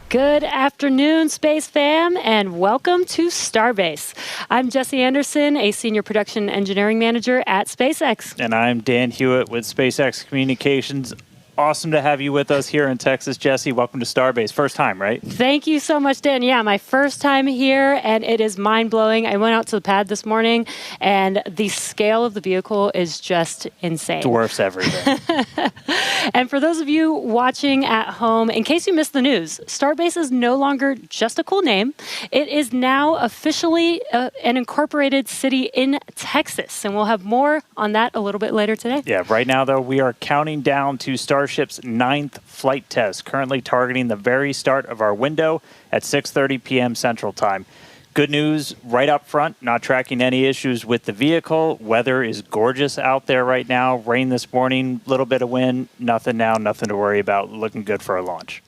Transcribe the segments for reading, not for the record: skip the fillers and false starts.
Good afternoon, Space Fam, and welcome to Starbase. I'm Jesse Anderson, a Senior Production Engineering Manager at SpaceX. And I'm Dan Hewitt with SpaceX Communications. Awesome to have you with us here in Texas, Jesse. Welcome to Starbase. First time, right? Thank you so much, Dan. Yeah, my first time here, and it is mind-blowing. I went out to the pad this morning, and the scale of the vehicle is just insane. Dwarfs everything. And for those of you watching at home, in case you missed the news, Starbase is no longer just a cool name. It is now officially an incorporated city in Texas, and we'll have more on that a little bit later today. Yeah, right now, though, we are counting down to Starship's 9th flight test, currently targeting the very start of our window at 6:30 p.m. Central Time. Good news right up front, not tracking any issues with the vehicle. Weather is gorgeous out there right now. Rain this morning, little bit of wind, nothing now, nothing to worry about. Looking good for a launch.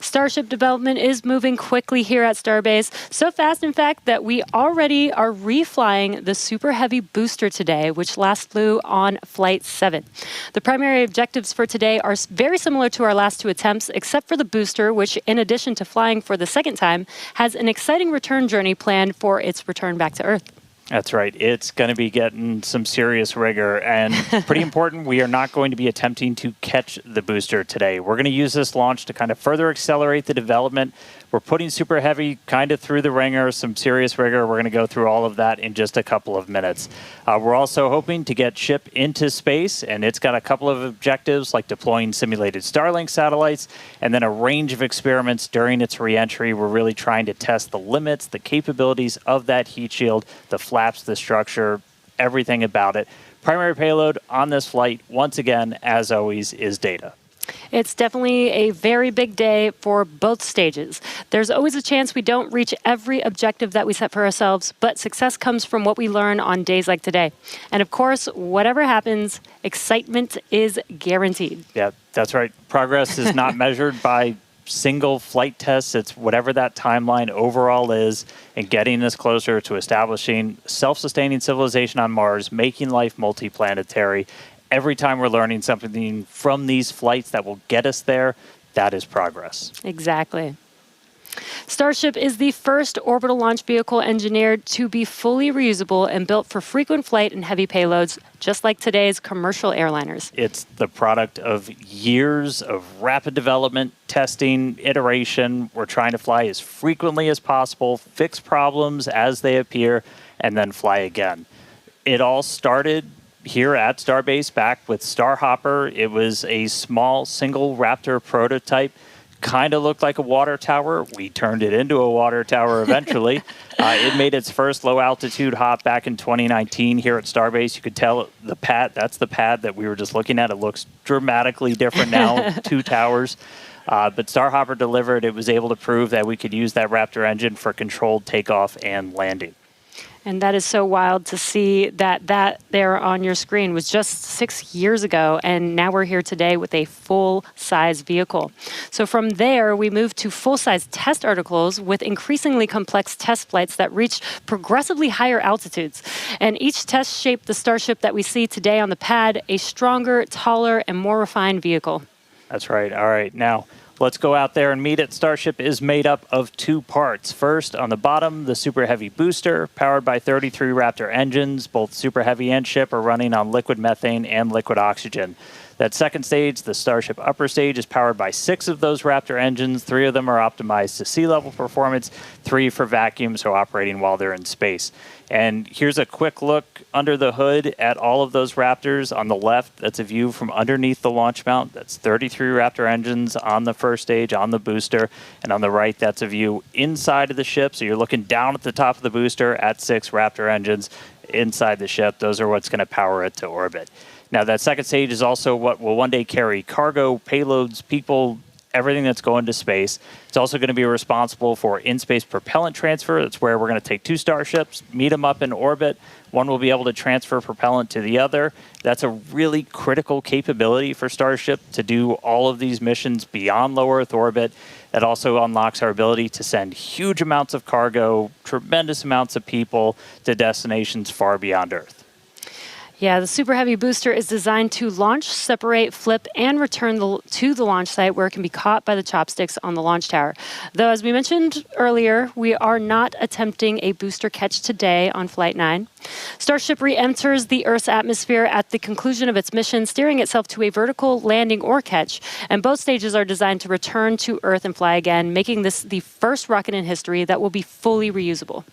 Starship development is moving quickly here at Starbase. So fast, in fact, that we already are reflying the Super Heavy booster today, which last flew on Flight 7. The primary objectives for today are very similar to our last two attempts, except for the booster, which, in addition to flying for the second time, has an exciting return journey planned for its return back to Earth. That's right. It's going to be getting some serious rigor, and pretty important, we are not going to be attempting to catch the booster today. We're going to use this launch to kind of further accelerate the development. We're putting Super Heavy kind of through the ringer, some serious rigor. We're going to go through all of that in just a couple of minutes. We're also hoping to get Ship into space, and it's got a couple of objectives like deploying simulated Starlink satellites and then a range of experiments during its reentry. We're really trying to test the limits, the capabilities of that heat shield, the flaps, the structure, everything about it. Primary payload on this flight, once again, as always, is data. It's definitely a very big day for both stages. There's always a chance we don't reach every objective that we set for ourselves, but success comes from what we learn on days like today. And of course, whatever happens, excitement is guaranteed. Yeah, that's right. Progress is not measured by single flight tests. It's whatever that timeline overall is, and getting us closer to establishing self-sustaining civilization on Mars, making life multiplanetary. Every time we're learning something from these flights that will get us there, that is progress. Exactly. Starship is the first orbital launch vehicle engineered to be fully reusable and built for frequent flight and heavy payloads, just like today's commercial airliners. It's the product of years of rapid development, testing, iteration. We're trying to fly as frequently as possible, fix problems as they appear, and then fly again. It all started here at Starbase back with Starhopper. It was a small single Raptor prototype. Kind of looked like a water tower. We turned it into a water tower eventually. It made its first low altitude hop back in 2019 here at Starbase. You could tell the pad, that's the pad that we were just looking at. It looks dramatically different now, two towers. But Starhopper delivered. It was able to prove that we could use that Raptor engine for controlled takeoff and landing. And that is so wild to see that there on your screen was just 6 years ago, and now we're here today with a full-size vehicle. So from there, we moved to full-size test articles with increasingly complex test flights that reached progressively higher altitudes. And each test shaped the Starship that we see today on the pad, a stronger, taller, and more refined vehicle. That's right. All right. Now, let's go out there and meet it. Starship is made up of two parts. First, on the bottom, the Super Heavy booster, powered by 33 Raptor engines. Both Super Heavy and Ship are running on liquid methane and liquid oxygen. That second stage, the Starship upper stage, is powered by 6 of those Raptor engines. 3 of them are optimized to sea level performance, 3 for vacuum, so operating while they're in space. And here's a quick look under the hood at all of those Raptors. On the left, that's a view from underneath the launch mount. That's 33 Raptor engines on the first stage, on the booster. And on the right, that's a view inside of the ship. So you're looking down at the top of the booster at 6 Raptor engines inside the ship. Those are what's going to power it to orbit. Now, that second stage is also what will one day carry cargo, payloads, people, everything that's going to space. It's also going to be responsible for in-space propellant transfer. That's where we're going to take 2 Starships, meet them up in orbit. One will be able to transfer propellant to the other. That's a really critical capability for Starship to do all of these missions beyond low Earth orbit. That also unlocks our ability to send huge amounts of cargo, tremendous amounts of people to destinations far beyond Earth. Yeah, the Super Heavy booster is designed to launch, separate, flip, and return to the launch site where it can be caught by the chopsticks on the launch tower. Though, as we mentioned earlier, we are not attempting a booster catch today on Flight 9. Starship re-enters the Earth's atmosphere at the conclusion of its mission, steering itself to a vertical landing or catch, and both stages are designed to return to Earth and fly again, making this the first rocket in history that will be fully reusable.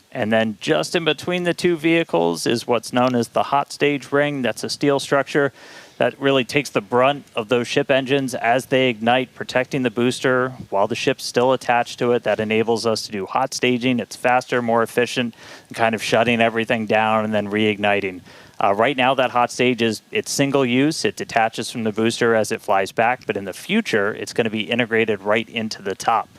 And then just in between the two vehicles is what's known as the hot stage ring. That's a steel structure that really takes the brunt of those ship engines as they ignite, protecting the booster while the ship's still attached to it. That enables us to do hot staging. It's faster, more efficient, and kind of shutting everything down and then reigniting. Right now, that hot stage it's single use. It detaches from the booster as it flies back, but in the future, it's going to be integrated right into the top.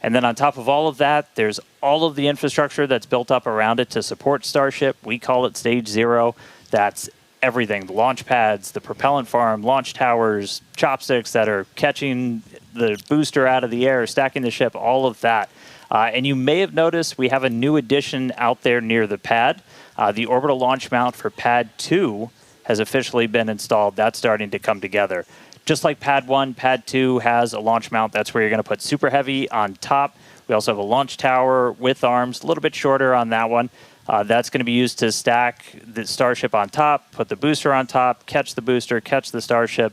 And then on top of all of that, there's all of the infrastructure that's built up around it to support Starship. We call it Stage 0. That's everything, the launch pads, the propellant farm, launch towers, chopsticks that are catching the booster out of the air, stacking the ship, all of that. And you may have noticed we have a new addition out there near the pad. The Orbital Launch Mount for Pad 2 has officially been installed. That's starting to come together. Just like Pad 1, Pad 2 has a launch mount. That's where you're going to put Super Heavy on top. We also have a launch tower with arms, a little bit shorter on that one. That's going to be used to stack the Starship on top, put the booster on top, catch the booster, catch the Starship.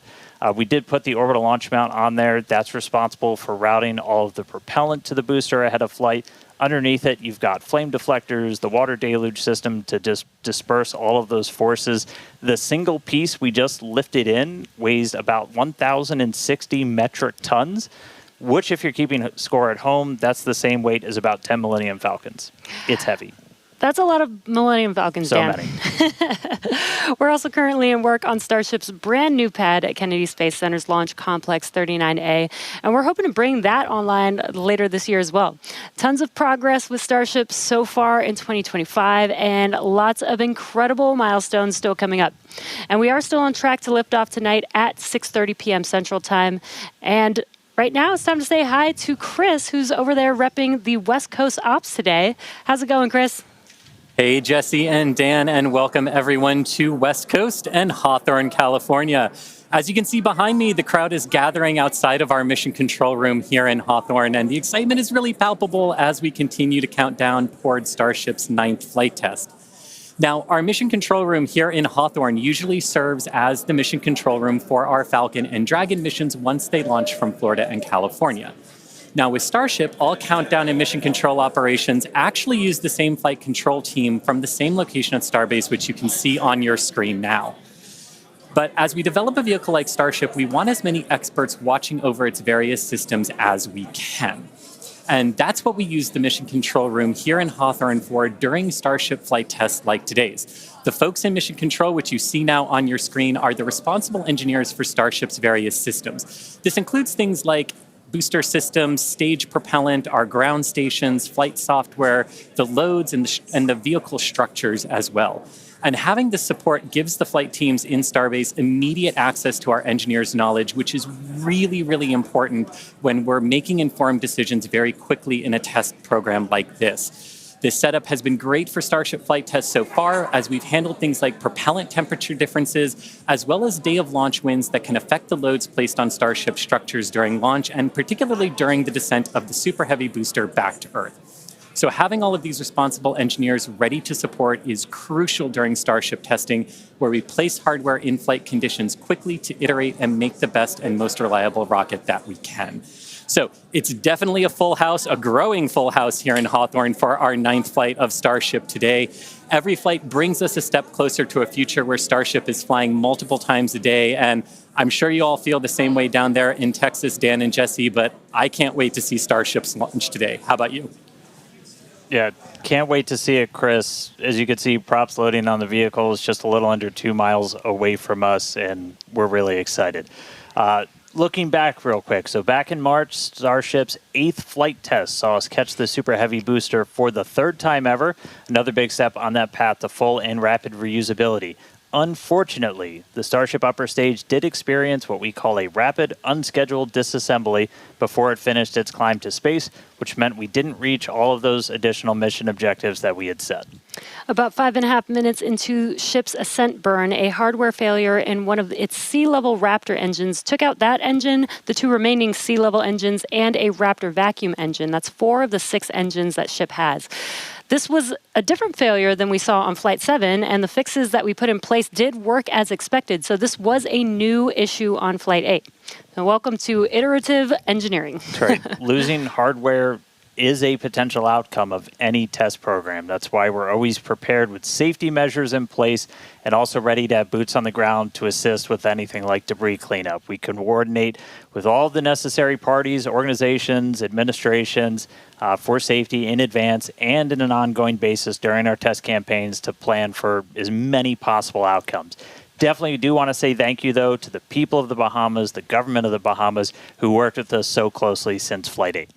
We did put the Orbital Launch Mount on there. That's responsible for routing all of the propellant to the booster ahead of flight. Underneath it, you've got flame deflectors, the water deluge system to disperse all of those forces. The single piece we just lifted in weighs about 1,060 metric tons, which, if you're keeping score at home, that's the same weight as about 10 Millennium Falcons. It's heavy. That's a lot of Millennium Falcons, Dan. So many. We're also currently in work on Starship's brand new pad at Kennedy Space Center's Launch Complex 39A, and we're hoping to bring that online later this year as well. Tons of progress with Starship so far in 2025, and lots of incredible milestones still coming up. And we are still on track to lift off tonight at 6:30 p.m. Central Time. And right now, it's time to say hi to Chris, who's over there repping the West Coast ops today. How's it going, Chris? Hey, Jesse and Dan, and welcome everyone to West Coast and Hawthorne, California. As you can see behind me, the crowd is gathering outside of our mission control room here in Hawthorne, and the excitement is really palpable as we continue to count down toward Starship's 9th flight test. Now, our mission control room here in Hawthorne usually serves as the mission control room for our Falcon and Dragon missions once they launch from Florida and California. Now, with Starship, all countdown and mission control operations actually use the same flight control team from the same location at Starbase, which you can see on your screen now. But as we develop a vehicle like Starship, we want as many experts watching over its various systems as we can. And that's what we use the mission control room here in Hawthorne for during Starship flight tests like today's. The folks in mission control, which you see now on your screen, are the responsible engineers for Starship's various systems. This includes things like booster systems, stage propellant, our ground stations, flight software, the loads, and the vehicle structures as well. And having this support gives the flight teams in Starbase immediate access to our engineers' knowledge, which is really, really important when we're making informed decisions very quickly in a test program like this. This setup has been great for Starship flight tests so far, as we've handled things like propellant temperature differences, as well as day of launch winds that can affect the loads placed on Starship structures during launch, and particularly during the descent of the Super Heavy booster back to Earth. So having all of these responsible engineers ready to support is crucial during Starship testing, where we place hardware in flight conditions quickly to iterate and make the best and most reliable rocket that we can. So it's definitely a full house, a growing full house here in Hawthorne for our 9th flight of Starship today. Every flight brings us a step closer to a future where Starship is flying multiple times a day. And I'm sure you all feel the same way down there in Texas, Dan and Jesse, but I can't wait to see Starship's launch today. How about you? Yeah, can't wait to see it, Chris. As you can see, props loading on the vehicle is just a little under 2 miles away from us, and we're really excited. Looking back real quick, so back in March, Starship's 8th flight test saw us catch the Super Heavy booster for the 3rd time ever, another big step on that path to full and rapid reusability. Unfortunately, the Starship upper stage did experience what we call a rapid, unscheduled disassembly before it finished its climb to space, which meant we didn't reach all of those additional mission objectives that we had set. About 5.5 minutes into ship's ascent burn, a hardware failure in one of its sea-level Raptor engines took out that engine, the 2 remaining sea-level engines, and a Raptor vacuum engine. That's 4 of the 6 engines that ship has. This was a different failure than we saw on Flight 7, and the fixes that we put in place did work as expected. So this was a new issue on Flight 8. So welcome to iterative engineering. That's right. Losing hardware is a potential outcome of any test program. That's why we're always prepared with safety measures in place and also ready to have boots on the ground to assist with anything like debris cleanup. We can coordinate with all the necessary parties, organizations, administrations for safety in advance and in an ongoing basis during our test campaigns to plan for as many possible outcomes. Definitely do want to say thank you, though, to the people of the Bahamas, the government of the Bahamas, who worked with us so closely since Flight 8.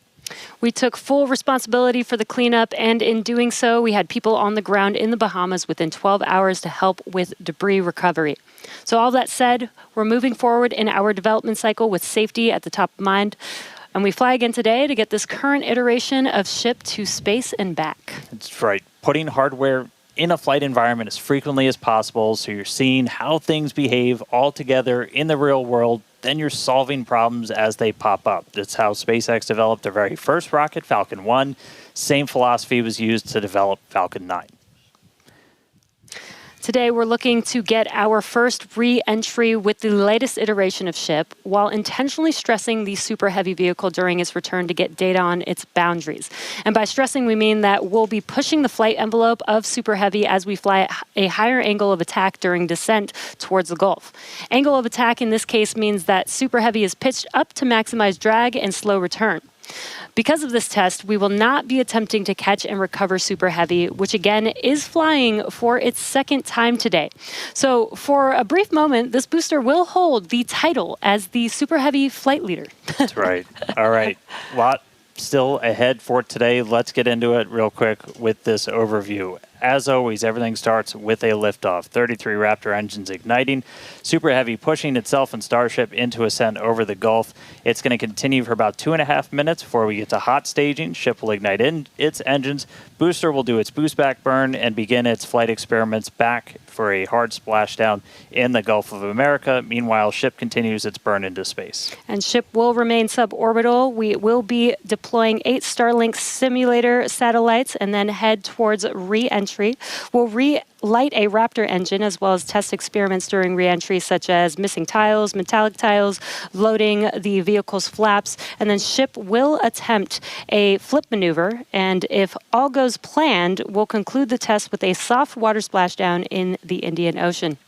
We took full responsibility for the cleanup, and in doing so, we had people on the ground in the Bahamas within 12 hours to help with debris recovery. So all that said, we're moving forward in our development cycle with safety at the top of mind, and we fly again today to get this current iteration of ship to space and back. That's right. Putting hardware in a flight environment as frequently as possible so you're seeing how things behave all together in the real world. Then you're solving problems as they pop up. That's how SpaceX developed their very first rocket, Falcon 1. Same philosophy was used to develop Falcon 9. Today, we're looking to get our first re-entry with the latest iteration of ship while intentionally stressing the Super Heavy vehicle during its return to get data on its boundaries. And by stressing, we mean that we'll be pushing the flight envelope of Super Heavy as we fly at a higher angle of attack during descent towards the Gulf. Angle of attack in this case means that Super Heavy is pitched up to maximize drag and slow return. Because of this test, we will not be attempting to catch and recover Super Heavy, which again is flying for its second time today. So for a brief moment, this booster will hold the title as the Super Heavy flight leader. That's right. All right. Lot still ahead for today. Let's get into it real quick with this overview. As always, everything starts with a liftoff. 33 Raptor engines igniting. Super Heavy pushing itself and Starship into ascent over the Gulf. It's going to continue for about 2.5 minutes before we get to hot staging. Ship will ignite its engines. Booster will do its boost back burn and begin its flight experiments back for a hard splashdown in the Gulf of America. Meanwhile, ship continues its burn into space. And ship will remain suborbital. We will be deploying 8 Starlink simulator satellites and then head towards re-entry. We'll relight a Raptor engine as well as test experiments during re-entry such as missing tiles, metallic tiles, loading the vehicle's flaps, and then ship will attempt a flip maneuver, and if all goes planned, we'll conclude the test with a soft water splashdown in the Indian Ocean.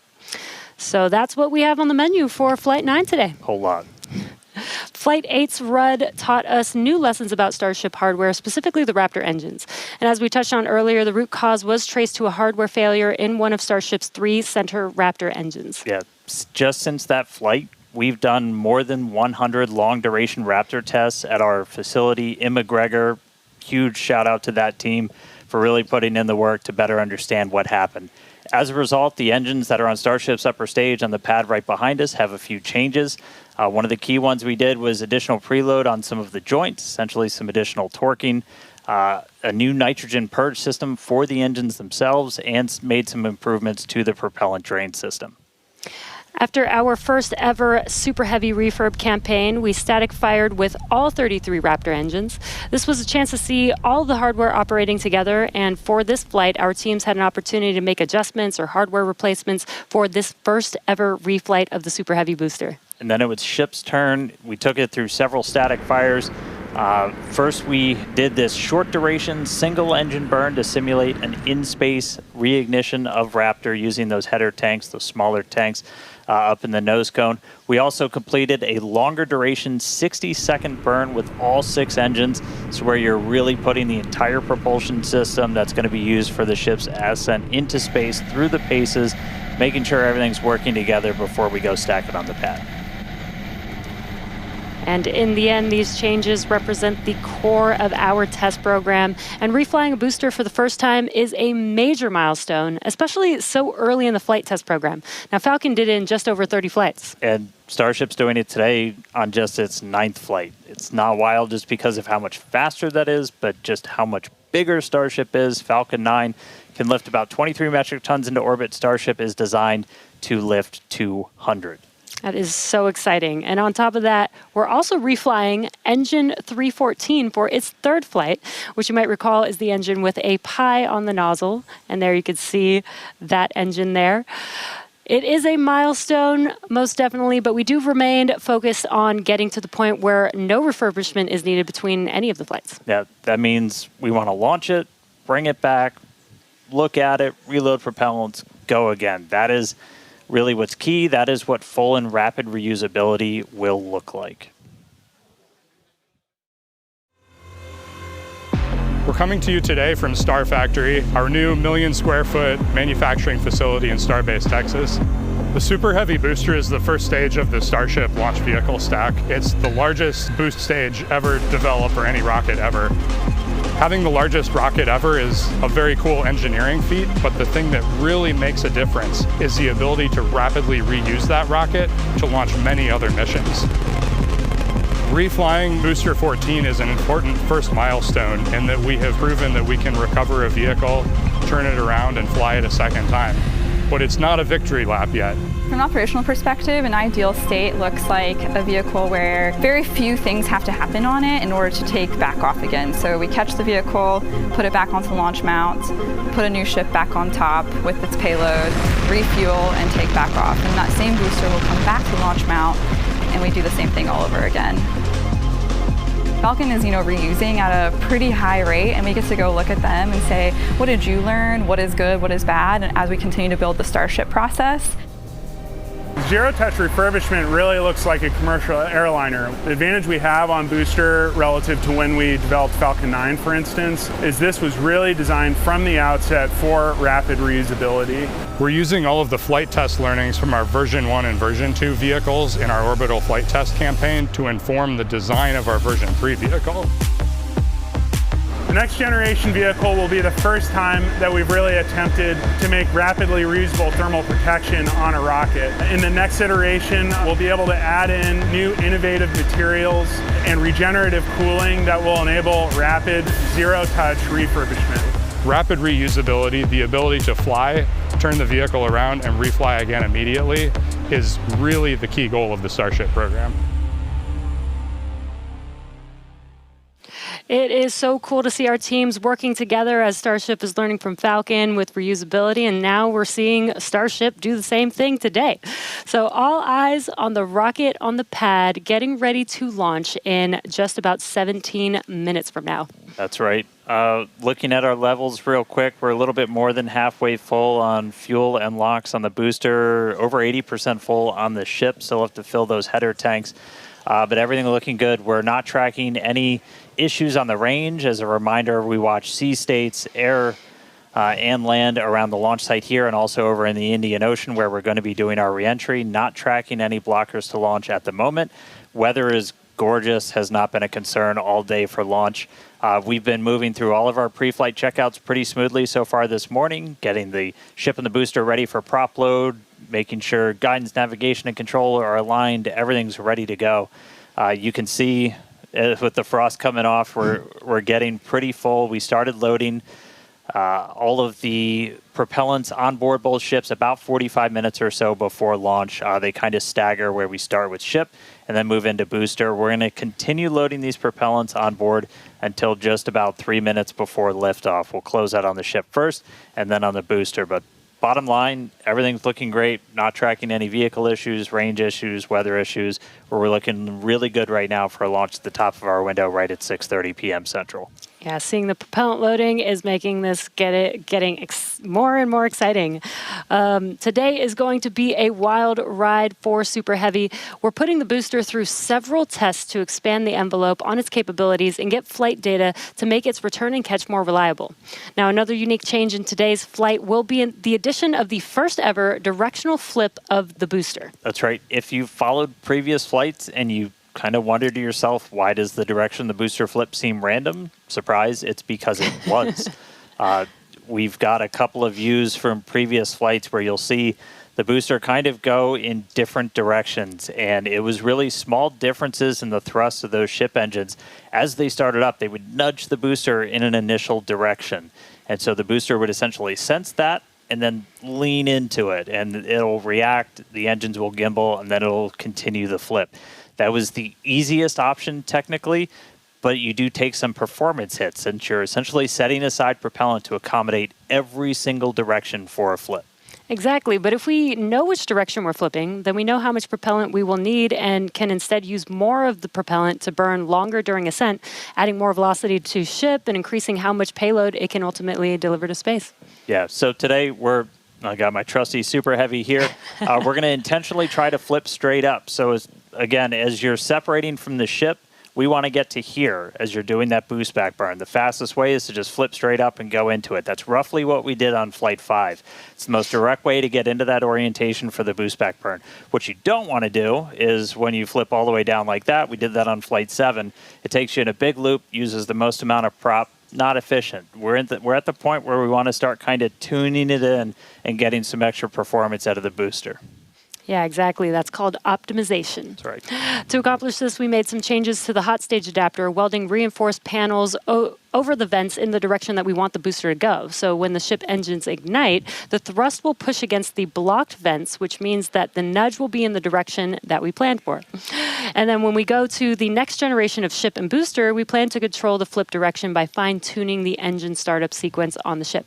So that's what we have on the menu for Flight 9 today. Whole lot. Flight 8's RUD taught us new lessons about Starship hardware, specifically the Raptor engines. And as we touched on earlier, the root cause was traced to a hardware failure in one of Starship's 3 center Raptor engines. Yeah, just since that flight, we've done more than 100 long-duration Raptor tests at our facility in McGregor. Huge shout out to that team for really putting in the work to better understand what happened. As a result, the engines that are on Starship's upper stage on the pad right behind us have a few changes. One of the key ones we did was additional preload on some of the joints, essentially some additional torquing, a new nitrogen purge system for the engines themselves, and made some improvements to the propellant drain system. After our first ever Super Heavy refurb campaign, we static fired with all 33 Raptor engines. This was a chance to see all the hardware operating together, and for this flight, our teams had an opportunity to make adjustments or hardware replacements for this first ever reflight of the Super Heavy booster. And then it was ship's turn. We took it through several static fires. First, we did this short duration single engine burn to simulate an in-space reignition of Raptor using those header tanks, those smaller tanks up in the nose cone. We also completed a longer duration 60-second burn with all 6 engines. So where you're really putting the entire propulsion system that's going to be used for the ship's ascent into space through the paces, making sure everything's working together before we go stack it on the pad. And in the end, these changes represent the core of our test program. And reflying a booster for the first time is a major milestone, especially so early in the flight test program. Now, Falcon did it in just over 30 flights. And Starship's doing it today on just its 9th flight. It's not wild just because of how much faster that is, but just how much bigger Starship is. Falcon 9 can lift about 23 metric tons into orbit. Starship is designed to lift 200. That is so exciting. And on top of that, we're also reflying engine 314 for its 3rd flight, which you might recall is the engine with a pie on the nozzle. And there you can see that engine there. It is a milestone, most definitely, but we do remain focused on getting to the point where no refurbishment is needed between any of the flights. Yeah, that means we want to launch it, bring it back, look at it, reload propellants, go again. That is really what's key. That is what full and rapid reusability will look like. We're coming to you today from Star Factory, our new 1 million square foot manufacturing facility in Starbase, Texas. The Super Heavy booster is the first stage of the Starship launch vehicle stack. It's the largest boost stage ever developed for any rocket ever. Having the largest rocket ever is a very cool engineering feat, but the thing that really makes a difference is the ability to rapidly reuse that rocket to launch many other missions. Reflying Booster 14 is an important first milestone in that we have proven that we can recover a vehicle, turn it around, and fly it a second time. But it's not a victory lap yet. From an operational perspective, an ideal state looks like a vehicle where very few things have to happen on it in order to take back off again. So we catch the vehicle, put it back onto the launch mount, put a new ship back on top with its payload, refuel, and take back off. And that same booster will come back to the launch mount, and we do the same thing all over again. Falcon is, reusing at a pretty high rate, and we get to go look at them and say, what did you learn? What is good? What is bad? And as we continue to build the Starship process. Zero-touch refurbishment really looks like a commercial airliner. The advantage we have on booster relative to when we developed Falcon 9, for instance, is this was really designed from the outset for rapid reusability. We're using all of the flight test learnings from our version 1 and version 2 vehicles in our orbital flight test campaign to inform the design of our version 3 vehicle. The next generation vehicle will be the first time that we've really attempted to make rapidly reusable thermal protection on a rocket. In the next iteration, we'll be able to add in new innovative materials and regenerative cooling that will enable rapid zero-touch refurbishment. Rapid reusability, the ability to fly, turn the vehicle around, and refly again immediately is really the key goal of the Starship program. It is so cool to see our teams working together as Starship is learning from Falcon with reusability, and now we're seeing Starship do the same thing today. So all eyes on the rocket on the pad, getting ready to launch in just about 17 minutes from now. That's right. Looking at our levels real quick, we're a little bit more than halfway full on fuel and LOX on the booster, over 80% full on the ship. Still have to fill those header tanks. But everything looking good. We're not tracking any issues on the range. As a reminder, we watch sea states, air, and land around the launch site here and also over in the Indian Ocean where we're going to be doing our reentry. Not tracking any blockers to launch at the moment. Weather is gorgeous, has not been a concern all day for launch. We've been moving through all of our pre-flight checkouts pretty smoothly so far this morning, getting the ship and the booster ready for prop load, making sure guidance, navigation, and control are aligned. Everything's ready to go. You can see with the frost coming off, we're getting pretty full. We started loading all of the propellants on board both ships about 45 minutes or so before launch. They kind of stagger where we start with ship and then move into booster. We're going to continue loading these propellants on board until just about 3 minutes before liftoff. We'll close out on the ship first and then on the booster. But bottom line, everything's looking great. Not tracking any vehicle issues, range issues, weather issues. We're looking really good right now for a launch at the top of our window right at 6:30 p.m. Central. Yeah, seeing the propellant loading is making this getting more and more exciting. Today is going to be a wild ride for Super Heavy. We're putting the booster through several tests to expand the envelope on its capabilities and get flight data to make its return and catch more reliable. Now, another unique change in today's flight will be the addition of the first ever directional flip of the booster. That's right. If you followed previous flights and you kind of wonder to yourself, why does the direction the booster flip seem random? Surprise, it's because it was. We've got a couple of views from previous flights where you'll see the booster kind of go in different directions, and it was really small differences in the thrust of those ship engines. As they started up, they would nudge the booster in an initial direction, and so the booster would essentially sense that and then lean into it, and it'll react, the engines will gimbal, and then it'll continue the flip. That was the easiest option technically, but you do take some performance hits since you're essentially setting aside propellant to accommodate every single direction for a flip. Exactly, but if we know which direction we're flipping, then we know how much propellant we will need and can instead use more of the propellant to burn longer during ascent, adding more velocity to ship and increasing how much payload it can ultimately deliver to space. Yeah, so today I got my trusty Super Heavy here. We're going to intentionally try to flip straight up. So as you're separating from the ship, we want to get to here as you're doing that boost back burn. The fastest way is to just flip straight up and go into it. That's roughly what we did on Flight 5. It's the most direct way to get into that orientation for the boost back burn. What you don't want to do is when you flip all the way down like that, we did that on Flight 7, it takes you in a big loop, uses the most amount of prop, not efficient. We're at the point where we want to start kind of tuning it in and getting some extra performance out of the booster. Yeah, exactly. That's called optimization. That's right. To accomplish this, we made some changes to the hot stage adapter, welding reinforced panels over the vents in the direction that we want the booster to go. So when the ship engines ignite, the thrust will push against the blocked vents, which means that the nudge will be in the direction that we planned for. And then when we go to the next generation of ship and booster, we plan to control the flip direction by fine-tuning the engine startup sequence on the ship.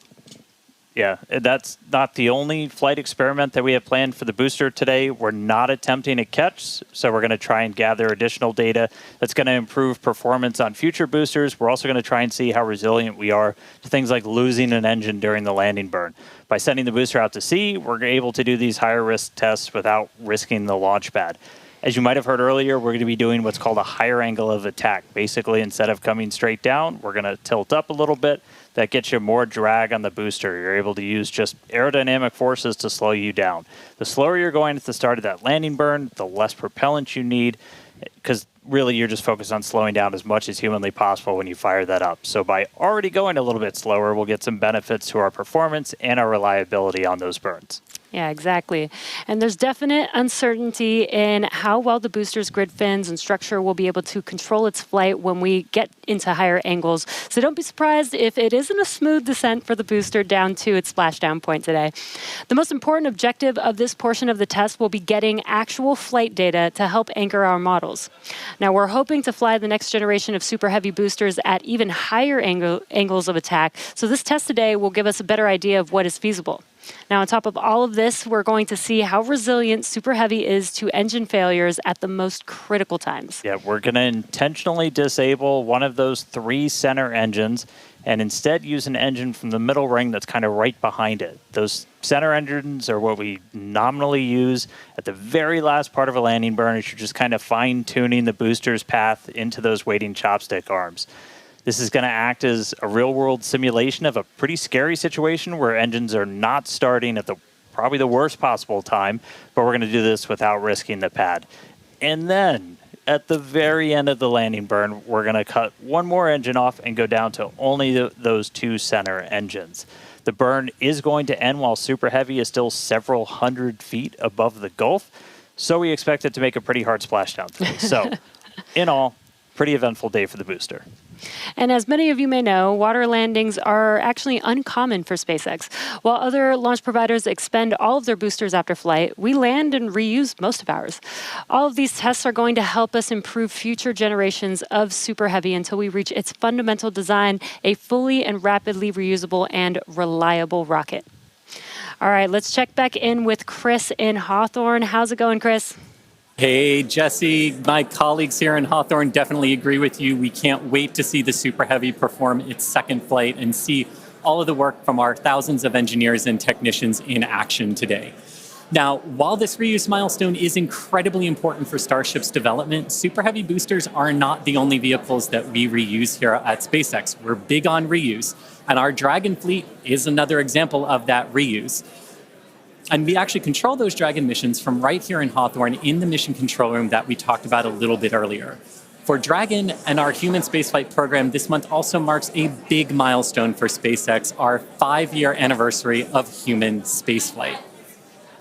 Yeah, that's not the only flight experiment that we have planned for the booster today. We're not attempting a catch, so we're going to try and gather additional data that's going to improve performance on future boosters. We're also going to try and see how resilient we are to things like losing an engine during the landing burn. By sending the booster out to sea, we're able to do these higher risk tests without risking the launch pad. As you might have heard earlier, we're going to be doing what's called a higher angle of attack. Basically, instead of coming straight down, we're going to tilt up a little bit. That gets you more drag on the booster. You're able to use just aerodynamic forces to slow you down. The slower you're going at the start of that landing burn, the less propellant you need, because really you're just focused on slowing down as much as humanly possible when you fire that up. So by already going a little bit slower, we'll get some benefits to our performance and our reliability on those burns. Yeah, exactly. And there's definite uncertainty in how well the booster's grid fins and structure will be able to control its flight when we get into higher angles. So don't be surprised if it isn't a smooth descent for the booster down to its splashdown point today. The most important objective of this portion of the test will be getting actual flight data to help anchor our models. Now, we're hoping to fly the next generation of super heavy boosters at even higher angles of attack. So this test today will give us a better idea of what is feasible. Now, on top of all of this, we're going to see how resilient Super Heavy is to engine failures at the most critical times. Yeah, we're going to intentionally disable one of those 3 center engines and instead use an engine from the middle ring that's kind of right behind it. Those center engines are what we nominally use at the very last part of a landing burn as you're just kind of fine-tuning the booster's path into those waiting chopstick arms. This is going to act as a real-world simulation of a pretty scary situation where engines are not starting at probably the worst possible time, but we're going to do this without risking the pad. And then, at the very end of the landing burn, we're going to cut one more engine off and go down to only those 2 center engines. The burn is going to end while Super Heavy is still several hundred feet above the Gulf, so we expect it to make a pretty hard splashdown today. So, in all, pretty eventful day for the booster. And as many of you may know, water landings are actually uncommon for SpaceX. While other launch providers expend all of their boosters after flight, we land and reuse most of ours. All of these tests are going to help us improve future generations of Super Heavy until we reach its fundamental design, a fully and rapidly reusable and reliable rocket. All right, let's check back in with Chris in Hawthorne. How's it going, Chris? Hey, Jesse, my colleagues here in Hawthorne definitely agree with you. We can't wait to see the Super Heavy perform its second flight and see all of the work from our thousands of engineers and technicians in action today. Now, while this reuse milestone is incredibly important for Starship's development, Super Heavy boosters are not the only vehicles that we reuse here at SpaceX. We're big on reuse, and our Dragon fleet is another example of that reuse. And we actually control those Dragon missions from right here in Hawthorne in the mission control room that we talked about a little bit earlier. For Dragon and our human spaceflight program, this month also marks a big milestone for SpaceX, our 5-year anniversary of human spaceflight.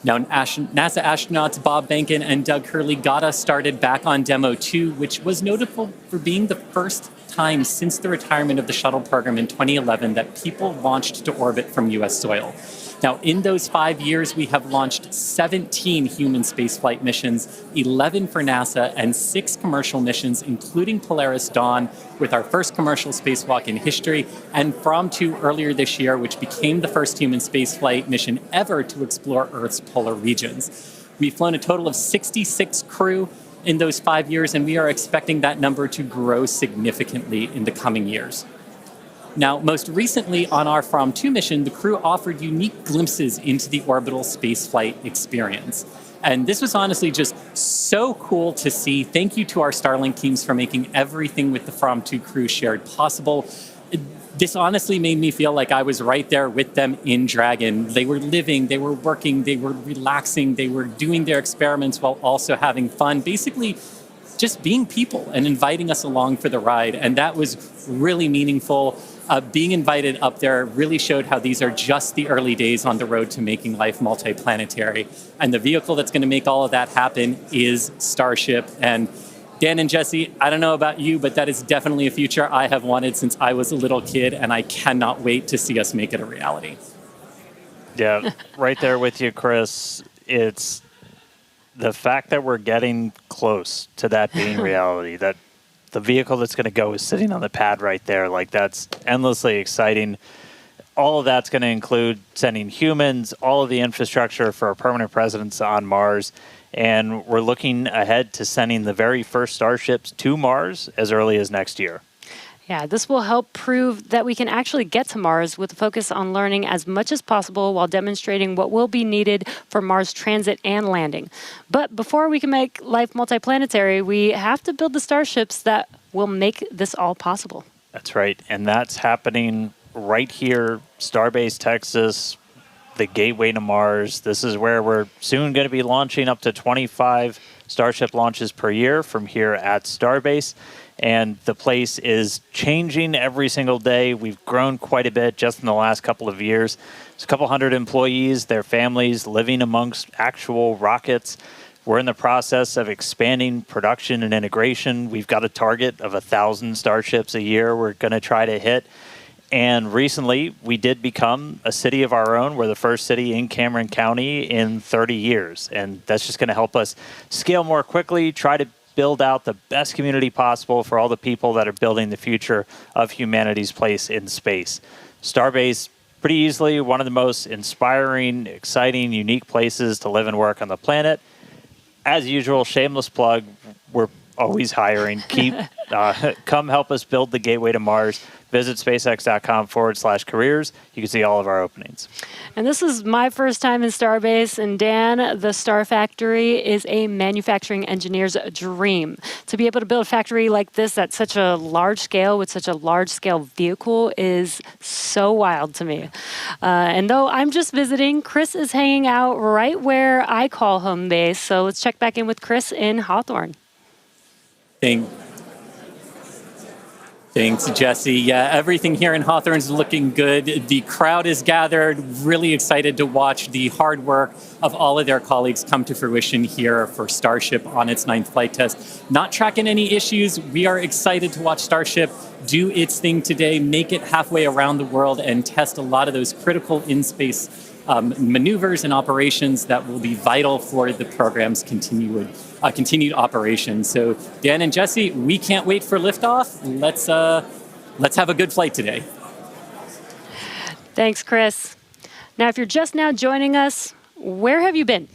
Now, NASA astronauts Bob Behnken and Doug Hurley got us started back on Demo 2, which was notable for being the first time since the retirement of the shuttle program in 2011 that people launched to orbit from U.S. soil. Now, in those 5 years, we have launched 17 human spaceflight missions, 11 for NASA, and 6 commercial missions, including Polaris Dawn, with our first commercial spacewalk in history, and From 2 earlier this year, which became the first human spaceflight mission ever to explore Earth's polar regions. We've flown a total of 66 crew in those 5 years, and we are expecting that number to grow significantly in the coming years. Now, most recently on our From 2 mission, the crew offered unique glimpses into the orbital spaceflight experience. And this was honestly just so cool to see. Thank you to our Starlink teams for making everything with the From 2 crew shared possible. This honestly made me feel like I was right there with them in Dragon. They were living, they were working, they were relaxing, they were doing their experiments while also having fun. Basically, just being people and inviting us along for the ride. And that was really meaningful. Being invited up there really showed how these are just the early days on the road to making life multiplanetary. And the vehicle that's going to make all of that happen is Starship. And Dan and Jesse, I don't know about you, but that is definitely a future I have wanted since I was a little kid, and I cannot wait to see us make it a reality. Yeah, right there with you, Chris. It's the fact that we're getting close to that being reality, that the vehicle that's going to go is sitting on the pad right there. Like, that's endlessly exciting. All of that's going to include sending humans, all of the infrastructure for a permanent presence on Mars. And we're looking ahead to sending the very first Starships to Mars as early as next year. Yeah, this will help prove that we can actually get to Mars with a focus on learning as much as possible while demonstrating what will be needed for Mars transit and landing. But before we can make life multiplanetary, we have to build the Starships that will make this all possible. That's right. And that's happening right here, Starbase, Texas, the gateway to Mars. This is where we're soon going to be launching up to 25 Starship launches per year from here at Starbase. And the place is changing every single day. We've grown quite a bit just in the last couple of years. There's a couple hundred employees, their families living amongst actual rockets. We're in the process of expanding production and integration. We've got a target of 1,000 Starships a year we're going to try to hit. And recently, we did become a city of our own. We're the first city in Cameron County in 30 years. And that's just going to help us scale more quickly, try to build out the best community possible for all the people that are building the future of humanity's place in space. Starbase, pretty easily one of the most inspiring, exciting, unique places to live and work on the planet. As usual, shameless plug, we're always hiring. Come help us build the gateway to Mars. Visit spacex.com/careers. You can see all of our openings. And this is my first time in Starbase, and Dan, the Star Factory is a manufacturing engineer's dream. To be able to build a factory like this at such a large scale with such a large scale vehicle is so wild to me. And though I'm just visiting, Chris is hanging out right where I call home base. So let's check back in with Chris in Hawthorne. Thanks, Jesse. Yeah, everything here in Hawthorne is looking good. The crowd is gathered, really excited to watch the hard work of all of their colleagues come to fruition here for Starship on its 9th flight test. Not tracking any issues. We are excited to watch Starship do its thing today, make it halfway around the world, and test a lot of those critical in-space maneuvers and operations that will be vital for the program's continued operation. So Dan and Jesse, we can't wait for liftoff. Let's have a good flight today. Thanks, Chris. Now, if you're just now joining us, where have you been?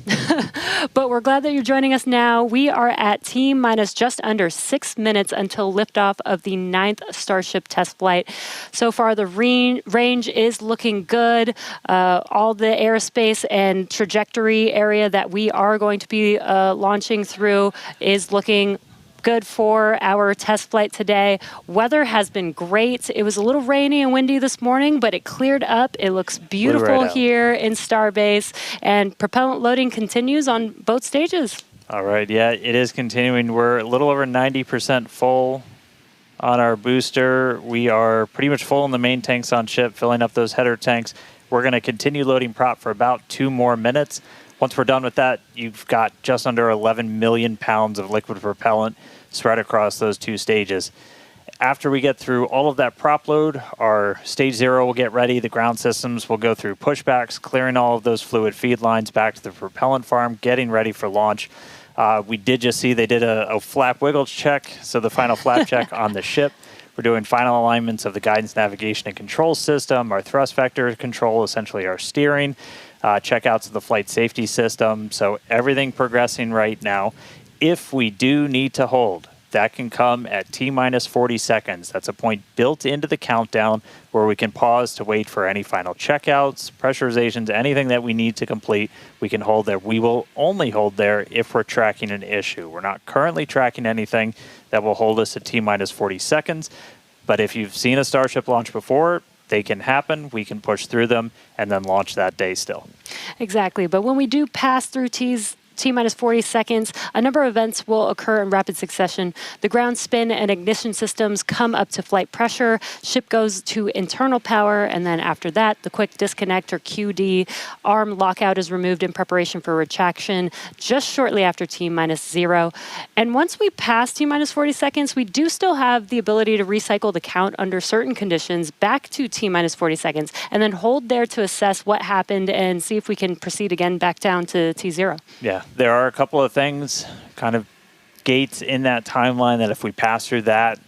But we're glad that you're joining us now. We are at T-minus just under 6 minutes until liftoff of the 9th Starship test flight. So far, the range is looking good. All the airspace and trajectory area that we are going to be launching through is looking good for our test flight today. Weather has been great. It was a little rainy and windy this morning, but it cleared up. It looks beautiful here in Starbase, and propellant loading continues on both stages. All right, yeah, it is continuing. We're a little over 90% full on our booster. We are pretty much full in the main tanks on ship, filling up those header tanks. We're going to continue loading prop for about 2 more minutes. Once we're done with that, you've got just under 11 million pounds of liquid propellant spread across those 2 stages. After we get through all of that prop load, our stage 0 will get ready. The ground systems will go through pushbacks, clearing all of those fluid feed lines back to the propellant farm, getting ready for launch. We did just see they did a flap wiggle check, so the final flap check on the ship. We're doing final alignments of the guidance, navigation, and control system, our thrust vector control, essentially our steering, checkouts of the flight safety system. So everything progressing right now. If we do need to hold, that can come at T-minus 40 seconds. That's a point built into the countdown where we can pause to wait for any final checkouts, pressurizations, anything that we need to complete. We can hold there. We will only hold there if we're tracking an issue. We're not currently tracking anything that will hold us at T-minus 40 seconds. But if you've seen a Starship launch before, they can happen. We can push through them and then launch that day still. Exactly. But when we do pass through T-minus 40 seconds, a number of events will occur in rapid succession. The ground spin and ignition systems come up to flight pressure, ship goes to internal power, and then after that, the quick disconnect or QD, arm lockout is removed in preparation for retraction just shortly after T-minus 0. And once we pass T-minus 40 seconds, we do still have the ability to recycle the count under certain conditions back to T-minus 40 seconds, and then hold there to assess what happened and see if we can proceed again back down to T0. Yeah. There are a couple of things, kind of gates in that timeline that if we pass through that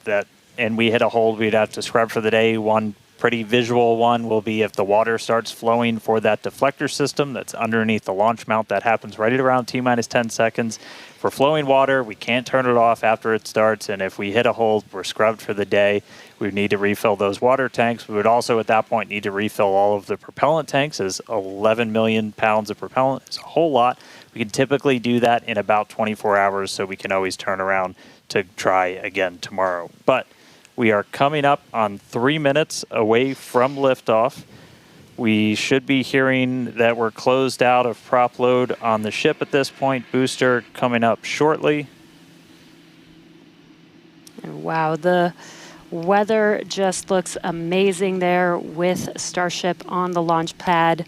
and we hit a hold, we'd have to scrub for the day. One pretty visual one will be if the water starts flowing for that deflector system that's underneath the launch mount. That happens right at around T-minus 10 seconds. For flowing water, we can't turn it off after it starts, and if we hit a hold, we're scrubbed for the day. We would need to refill those water tanks. We would also, at that point, need to refill all of the propellant tanks, as 11 million pounds of propellant is a whole lot. We can typically do that in about 24 hours, so we can always turn around to try again tomorrow. But we are coming up on 3 minutes away from liftoff. We should be hearing that we're closed out of prop load on the ship at this point. Booster coming up shortly. And wow, the weather just looks amazing there with Starship on the launch pad.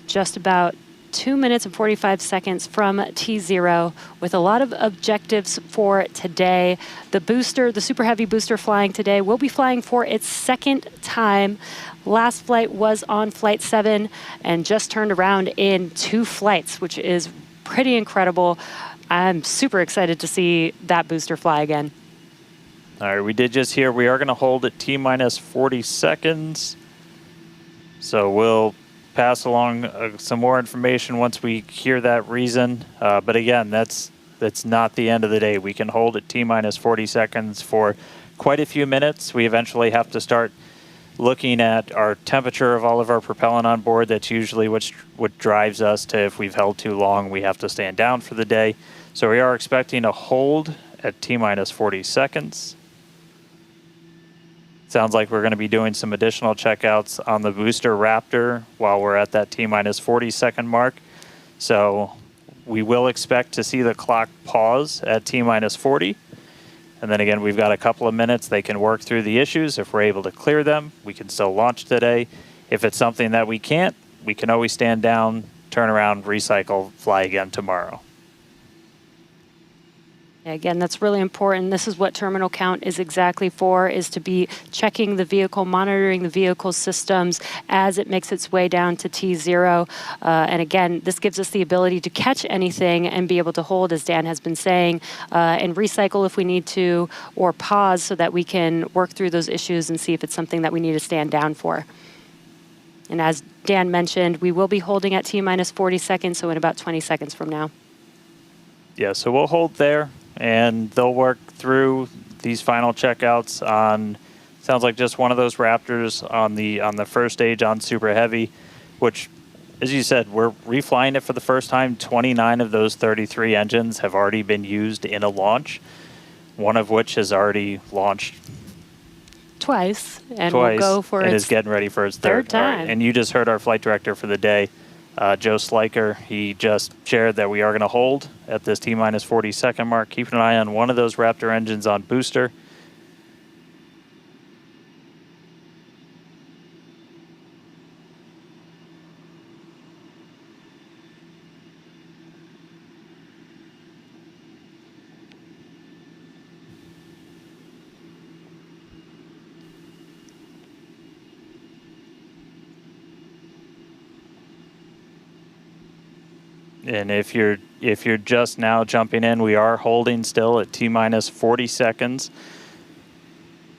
Just about 2 minutes and 45 seconds from T0 with a lot of objectives for today. The booster, the Super Heavy booster flying today, will be flying for its 2nd time. Last flight was on Flight 7 and just turned around in 2 flights, which is pretty incredible. I'm super excited to see that booster fly again. All right, we did just hear we are going to hold at T-minus 40 seconds. So we'll pass along some more information once we hear that reason. But again, that's not the end of the day. We can hold at T-minus 40 seconds for quite a few minutes. We eventually have to start looking at our temperature of all of our propellant on board. That's usually what drives us to, if we've held too long, we have to stand down for the day. So we are expecting a hold at T-minus 40 seconds. Sounds like we're going to be doing some additional checkouts on the booster Raptor while we're at that T-minus 40 second mark. So we will expect to see the clock pause at T-minus 40. And then again, we've got a couple of minutes. They can work through the issues. If we're able to clear them, we can still launch today. If it's something that we can't, we can always stand down, turn around, recycle, fly again tomorrow. Again, that's really important. This is what terminal count is exactly for, is to be checking the vehicle, monitoring the vehicle systems as it makes its way down to T0. And again, this gives us the ability to catch anything and be able to hold, as Dan has been saying, and recycle if we need to, or pause so that we can work through those issues and see if it's something that we need to stand down for. And as Dan mentioned, we will be holding at T-minus 40 seconds, so in about 20 seconds from now. Yeah, so we'll hold there, and they'll work through these final checkouts on, sounds like just one of those Raptors on the first stage on Super Heavy, which as you said, we're reflying it for the first time. 29 of those 33 engines have already been used in a launch, one of which has already launched twice, and will go for and its is getting ready for its third All time. right. And you just heard our flight director for the day, Joe Sliker. He just shared that we are going to hold at this T-minus 40-second mark, keeping an eye on one of those Raptor engines on booster. And if you're just now jumping in, we are holding still at T-minus 40 seconds.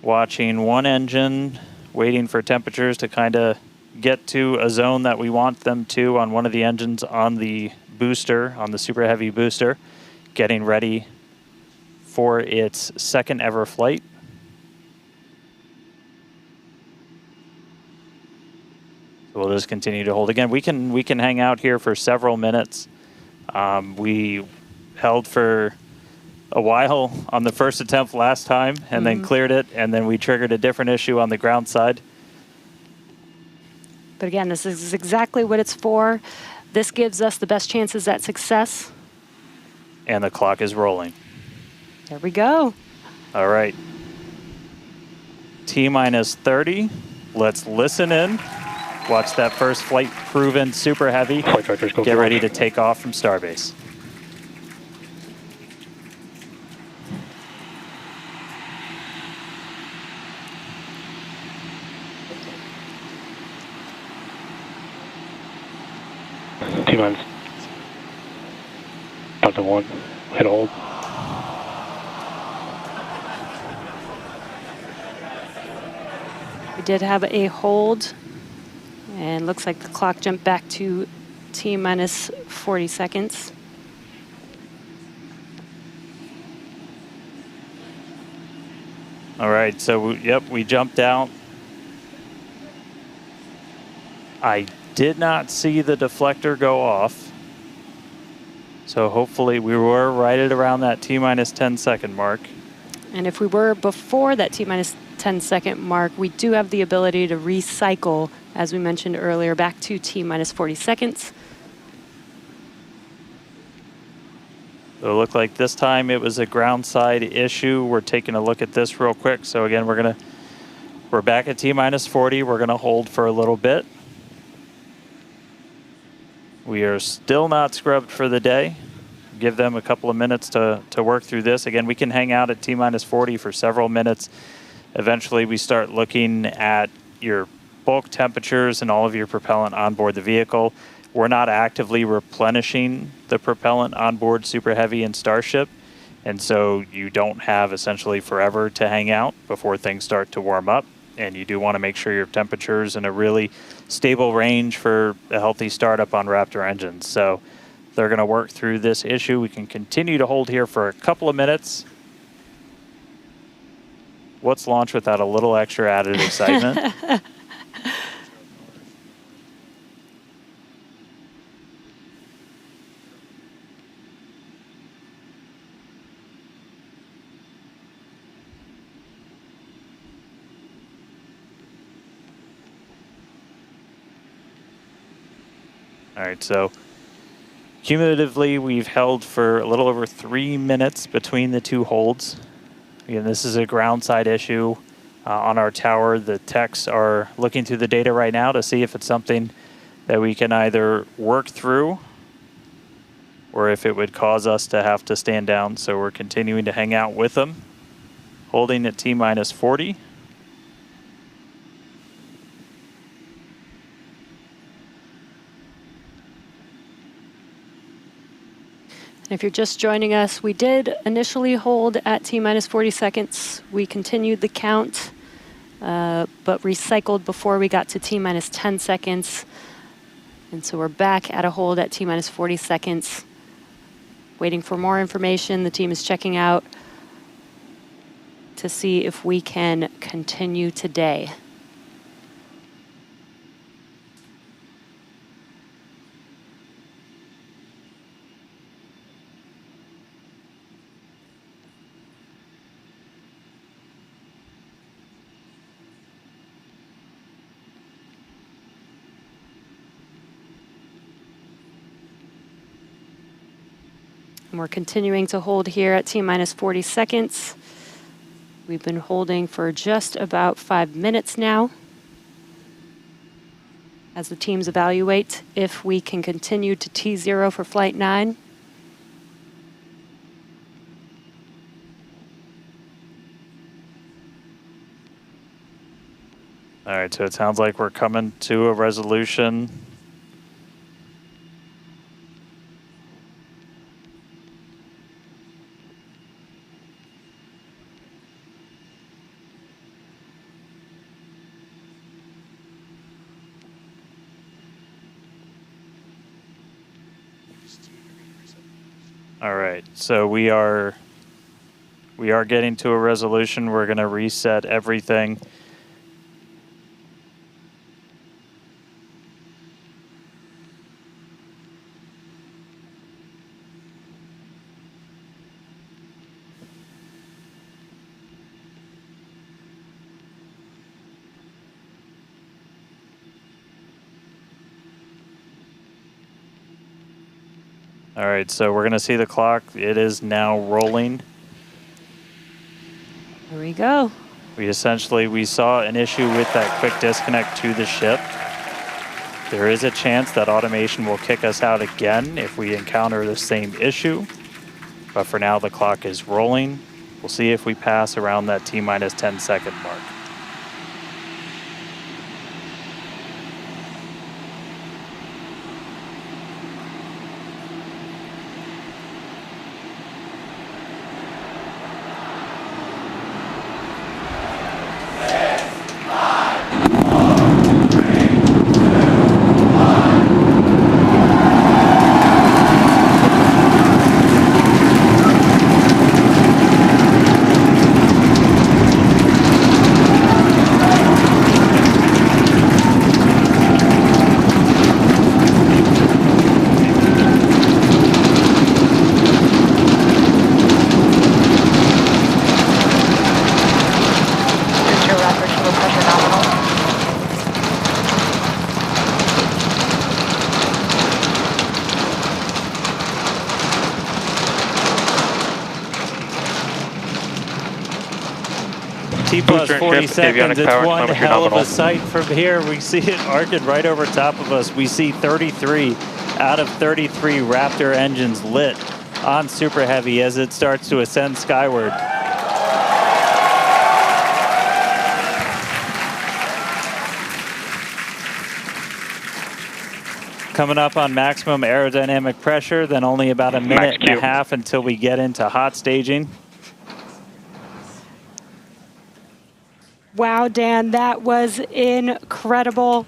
Watching one engine, waiting for temperatures to kind of get to a zone that we want them to on one of the engines on the booster, on the Super Heavy booster, getting ready for its second ever flight. So we'll just continue to hold. Again, we can hang out here for several minutes. We held for a while on the first attempt last time and then cleared it, and then we triggered a different issue on the ground side. But again, this is exactly what it's for. This gives us the best chances at success. And the clock is rolling. There we go. All right. T-minus 30. Let's listen in. Watch that first flight proven Super Heavy. Get ready to take off from Starbase. T-minus. Down to 1. Hit hold. We did have a hold, and looks like the clock jumped back to T-minus 40 seconds. All right, so we jumped out. I did not see the deflector go off. So hopefully we were right at around that T-minus 10-second mark. And if we were before that T-minus 10-second mark, we do have the ability to recycle, as we mentioned earlier, back to T-minus 40 seconds. So it looked like this time it was a ground side issue. We're taking a look at this real quick. So again, we're back at T-minus 40. We're gonna hold for a little bit. We are still not scrubbed for the day. Give them a couple of minutes to work through this. Again, we can hang out at T-minus 40 for several minutes. Eventually, we start looking at your bulk temperatures and all of your propellant on board the vehicle. We're not actively replenishing the propellant on board Super Heavy and Starship, and so you don't have essentially forever to hang out before things start to warm up. And you do want to make sure your temperature's in a really stable range for a healthy startup on Raptor engines. So they're going to work through this issue. We can continue to hold here for a couple of minutes. What's launch without a little extra added excitement? All right, so cumulatively, we've held for a little over 3 minutes between the two holds. Again, this is a ground side issue on our tower. The techs are looking through the data right now to see if it's something that we can either work through or if it would cause us to have to stand down. So we're continuing to hang out with them, holding at T-minus 40. And if you're just joining us, we did initially hold at T-minus 40 seconds. We continued the count, but recycled before we got to T-minus 10 seconds. And so we're back at a hold at T-minus 40 seconds, waiting for more information. The team is checking out to see if we can continue today. And we're continuing to hold here at T-minus 40 seconds. We've been holding for just about 5 minutes now as the teams evaluate if we can continue to T0 for Flight 9. All right, so it sounds like we're coming to a resolution. All right, so we are getting to a resolution. We're going to reset everything. All right, so we're going to see the clock. It is now rolling. Here we go. We saw an issue with that quick disconnect to the ship. There is a chance that automation will kick us out again if we encounter the same issue. But for now, the clock is rolling. We'll see if we pass around that T-minus 10-second mark. T plus 40 seconds, it's one hell of a sight from here. We see it arcing right over top of us. We see 33 out of 33 Raptor engines lit on Super Heavy as it starts to ascend skyward. Coming up on maximum aerodynamic pressure, then only about a minute and a half until we get into hot staging. Wow, Dan, that was incredible.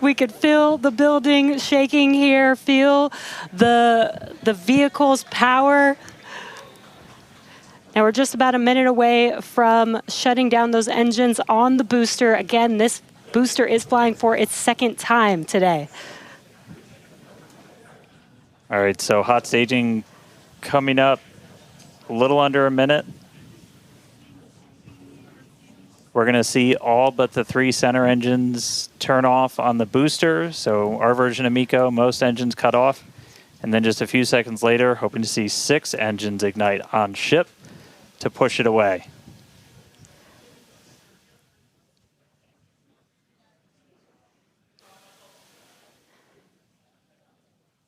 We could feel the building shaking here, feel the vehicle's power. Now we're just about a minute away from shutting down those engines on the booster. Again, this booster is flying for its second time today. All right, so hot staging coming up a little under a minute. We're going to see all but the 3 center engines turn off on the booster. So our version of MECO, most engines cut off. And then just a few seconds later, hoping to see 6 engines ignite on ship to push it away.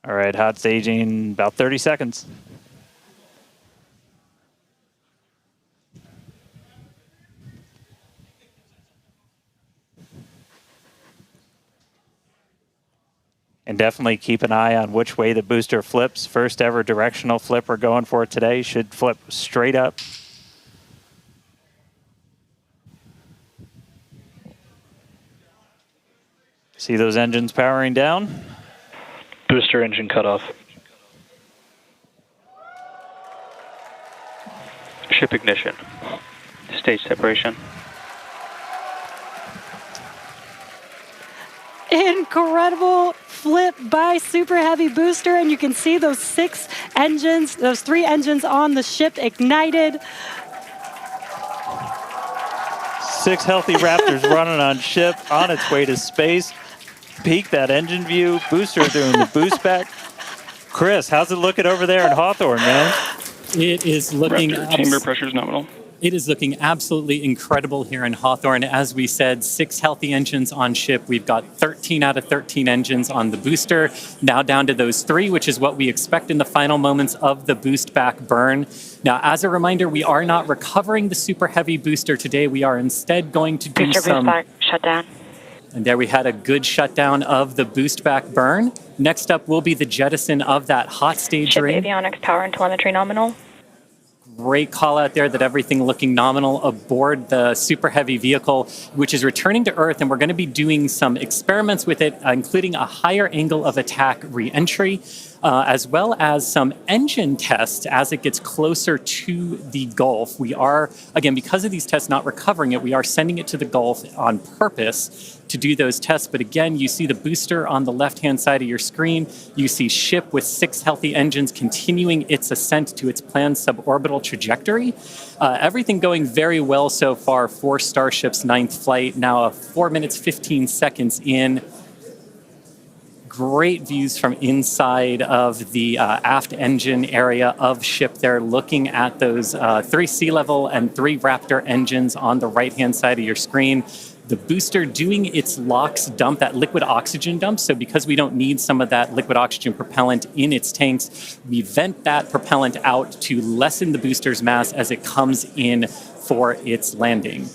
All right, hot staging, about 30 seconds. And definitely keep an eye on which way the booster flips. First ever directional flip we're going for today. Should flip straight up. See those engines powering down? Booster engine cutoff. Ship ignition. Stage separation. Incredible flip by Super Heavy booster, and you can see those 6 engines, those 3 engines on the ship ignited. 6 healthy Raptors running on ship on its way to space. peek that engine view. Booster doing the boost back. Chris, how's it looking over there in Hawthorne, man? It is looking chamber pressure is nominal. It is looking absolutely incredible here in Hawthorne. As we said, 6 healthy engines on ship. We've got 13 out of 13 engines on the booster. Now down to those 3, which is what we expect in the final moments of the boost back burn. Now, as a reminder, we are not recovering the Super Heavy booster today. We are instead going to do some... Boost back, shut down. And there we had a good shutdown of the boost back burn. Next up will be the jettison of that hot stage Ship ring. avionics, power and telemetry nominal. Great call out there that everything looking nominal aboard the Super Heavy vehicle, which is returning to Earth, and we're going to be doing some experiments with it, including a higher angle of attack re-entry, as well as some engine tests as it gets closer to the Gulf. We are, again, because of these tests not recovering it, we are sending it to the Gulf on purpose to do those tests. But again, you see the booster on the left-hand side of your screen. You see ship with 6 healthy engines continuing its ascent to its planned suborbital trajectory. Everything going very well so far for Starship's 9th flight. Now 4 minutes, 15 seconds in. Great views from inside of the aft engine area of ship there, looking at those 3 sea level and 3 Raptor engines on the right-hand side of your screen. The booster doing its LOX dump, that liquid oxygen dump. So because we don't need some of that liquid oxygen propellant in its tanks, we vent that propellant out to lessen the booster's mass as it comes in for its landing.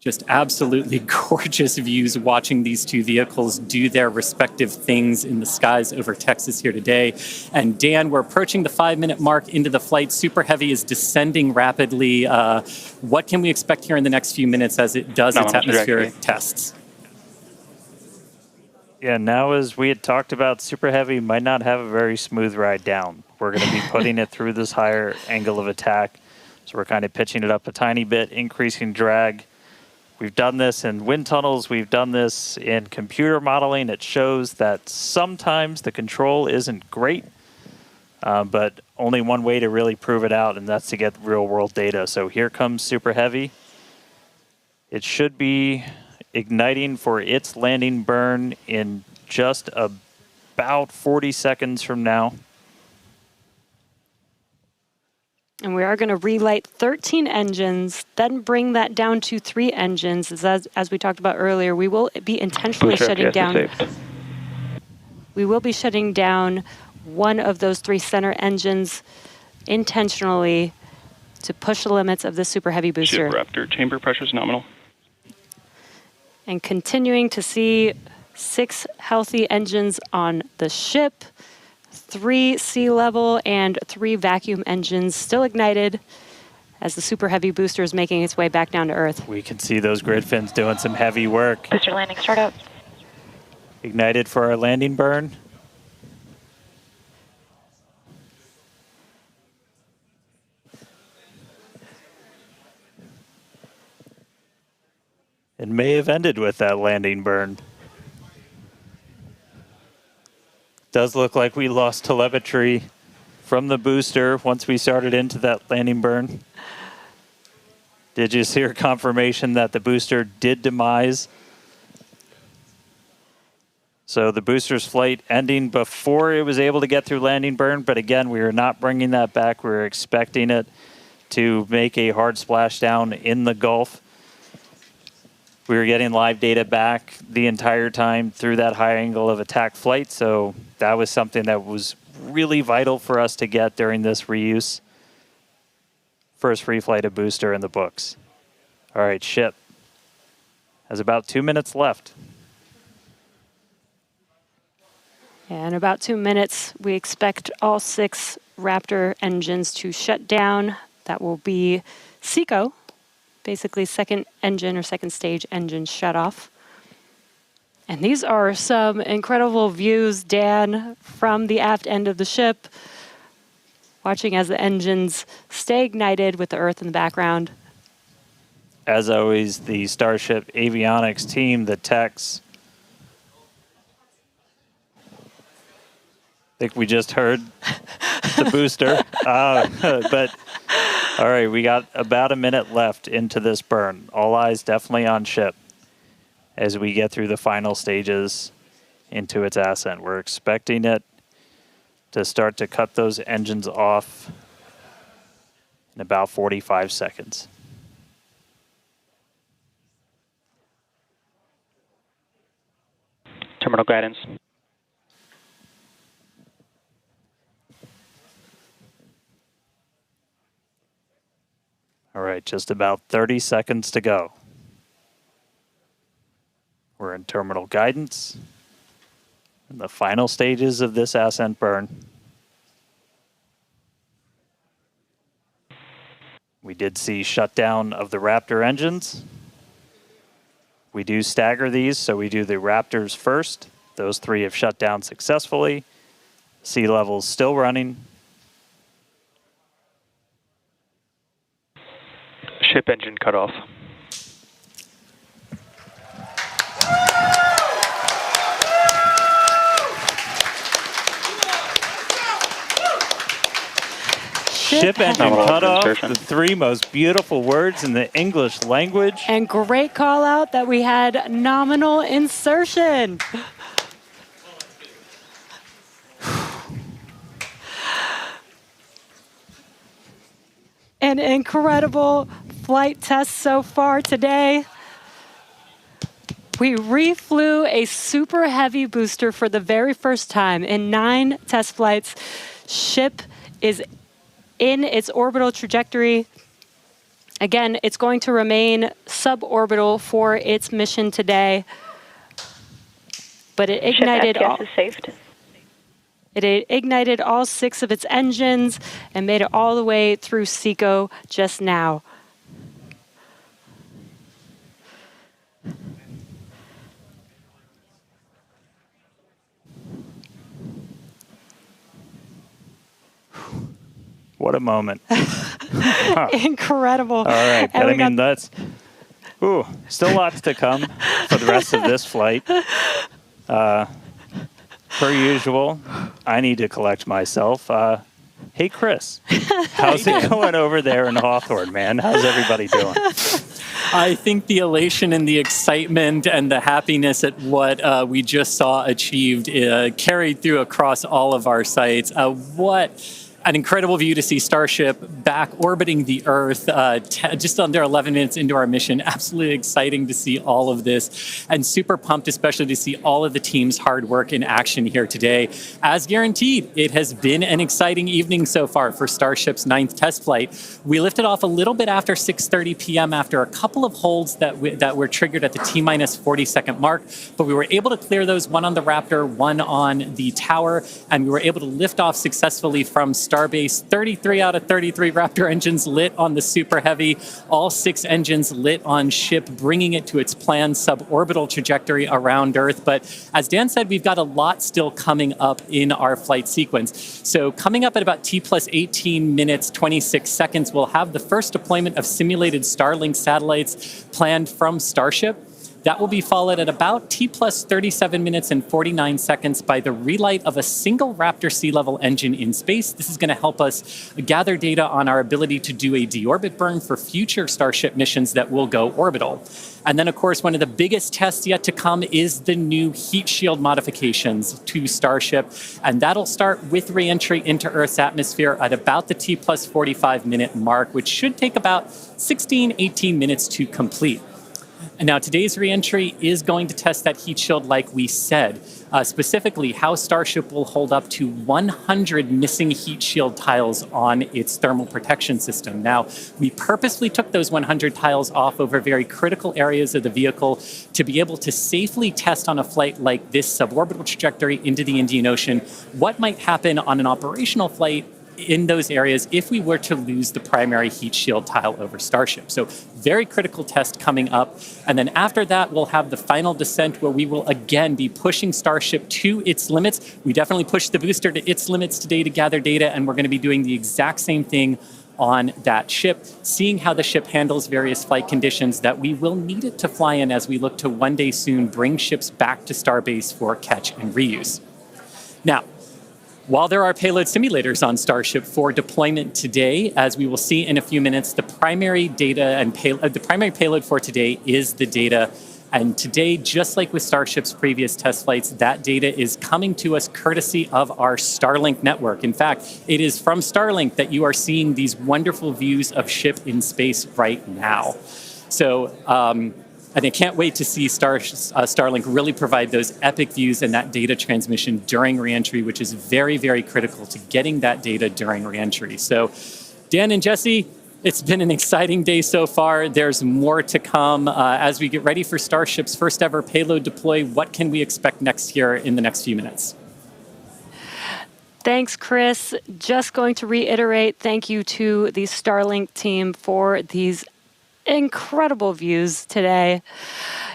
Just absolutely gorgeous views watching these 2 vehicles do their respective things in the skies over Texas here today. And Dan, we're approaching the 5-minute mark into the flight. Super Heavy is descending rapidly. What can we expect here in the next few minutes as it does its atmospheric tests? Yeah, now as we had talked about, Super Heavy might not have a very smooth ride down. We're going to be putting it through this higher angle of attack. So we're kind of pitching it up a tiny bit, increasing drag. We've done this in wind tunnels. We've done this in computer modeling. It shows that sometimes the control isn't great, but only one way to really prove it out, and that's to get real-world data. So here comes Super Heavy. It should be igniting for its landing burn in just about 40 seconds from now. And we are going to relight 13 engines, then bring that down to 3 engines. As we talked about earlier, we will be intentionally shutting down. We will be shutting down one of those 3 center engines intentionally to push the limits of the Super Heavy booster. Ship Raptor, chamber pressure is nominal. And continuing to see 6 healthy engines on the ship. 3 sea level and 3 vacuum engines still ignited as the Super Heavy booster is making its way back down to Earth. We can see those grid fins doing some heavy work. Booster landing startup. Ignited for our landing burn. It may have ended with that landing burn. Does look like we lost telemetry from the booster once we started into that landing burn. Did you hear confirmation that the booster did demise? So the booster's flight ending before it was able to get through landing burn, but again, we are not bringing that back. We're expecting it to make a hard splashdown in the Gulf. We were getting live data back the entire time through that high angle of attack flight, so that was something that was really vital for us to get during this reuse. First free flight of booster in the books. All right, ship has about 2 minutes left. In about 2 minutes, we expect all 6 Raptor engines to shut down. That will be SECO. Basically second engine or second stage engine shut off. And these are some incredible views, Dan, from the aft end of the ship, watching as the engines stay ignited with the Earth in the background. As always, the Starship avionics team, the techs. I think we just heard the booster, but All right, we got about a minute left into this burn. All eyes definitely on ship as we get through the final stages into its ascent. We're expecting it to start to cut those engines off in about 45 seconds. Terminal guidance. All right, just about 30 seconds to go. We're in terminal guidance in the final stages of this ascent burn. We did see shutdown of the Raptor engines. We do stagger these, so we do the Raptors first. Those 3 have shut down successfully. Sea level's still running. Ship engine cutoff. Ship engine cutoff, the 3 most beautiful words in the English language. And great call out that we had nominal insertion. An incredible flight test so far today. We reflew a super heavy booster for the very first time in 9 test flights. Ship is in its orbital trajectory. Again, it's going to remain suborbital for its mission today. But it ignited Ship STS is saved. It ignited all 6 of its engines and made it all the way through SECO just now. What a moment. Incredible. All right, but I mean, that's still lots to come for the rest of this flight. Per usual, I need to collect myself. Hey, Chris, how's it going over there in Hawthorne, man? How's everybody doing? I think the elation and the excitement and the happiness at what we just saw achieved carried through across all of our sites. What an incredible view to see Starship back orbiting the Earth just under 11 minutes into our mission. Absolutely exciting to see all of this, and super pumped especially to see all of the team's hard work in action here today. As guaranteed, it has been an exciting evening so far for Starship's 9th test flight. We lifted off a little bit after 6:30 p.m. after a couple of holds that were triggered at the T-minus 40-second mark, but we were able to clear those, one on the Raptor, one on the tower, and we were able to lift off successfully from Starbase. 33 out of 33 Raptor engines lit on the Super Heavy, all 6 engines lit on Ship, bringing it to its planned suborbital trajectory around Earth. But as Dan said, we've got a lot still coming up in our flight sequence. So coming up at about T plus 18 minutes, 26 seconds, we'll have the first deployment of simulated Starlink satellites planned from Starship. That will be followed at about T plus 37 minutes and 49 seconds by the relight of a single Raptor sea level engine in space. This is going to help us gather data on our ability to do a deorbit burn for future Starship missions that will go orbital. And then, of course, one of the biggest tests yet to come is the new heat shield modifications to Starship. And that'll start with re-entry into Earth's atmosphere at about the T plus 45 minute mark, which should take about 16, 18 minutes to complete. And now today's reentry is going to test that heat shield like we said, specifically how Starship will hold up to 100 missing heat shield tiles on its thermal protection system. Now, we purposely took those 100 tiles off over very critical areas of the vehicle to be able to safely test on a flight like this suborbital trajectory into the Indian Ocean what might happen on an operational flight in those areas if we were to lose the primary heat shield tile over Starship. So very critical test coming up. And then after that, we'll have the final descent where we will again be pushing Starship to its limits. We definitely pushed the booster to its limits today to gather data, and we're going to be doing the exact same thing on that ship, seeing how the ship handles various flight conditions that we will need it to fly in as we look to one day soon bring ships back to Starbase for catch and reuse. Now, While there are payload simulators on Starship for deployment today, as we will see in a few minutes, the primary payload for today is the data. And today, just like with Starship's previous test flights, that data is coming to us courtesy of our Starlink network. In fact, it is from Starlink that you are seeing these wonderful views of ship in space right now. So, and I can't wait to see Starlink really provide those epic views and that data transmission during reentry, which is very, very critical to getting that data during reentry. So, Dan and Jesse, it's been an exciting day so far. There's more to come. As we get ready for Starship's first ever payload deploy, what can we expect next here in the next few minutes? Thanks, Chris. Just going to reiterate, thank you to the Starlink team for these incredible views today.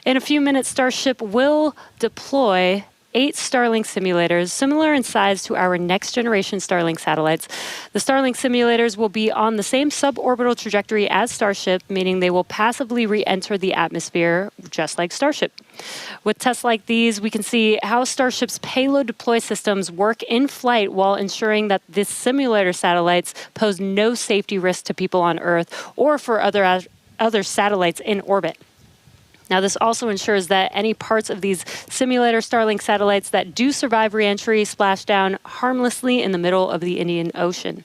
In a few minutes, Starship will deploy 8 Starlink simulators, similar in size to our next generation Starlink satellites. The Starlink simulators will be on the same suborbital trajectory as Starship, meaning they will passively re-enter the atmosphere, just like Starship. With tests like these, we can see how Starship's payload deploy systems work in flight while ensuring that the simulator satellites pose no safety risk to people on Earth or for other satellites in orbit. Now, this also ensures that any parts of these simulator Starlink satellites that do survive reentry splash down harmlessly in the middle of the Indian Ocean.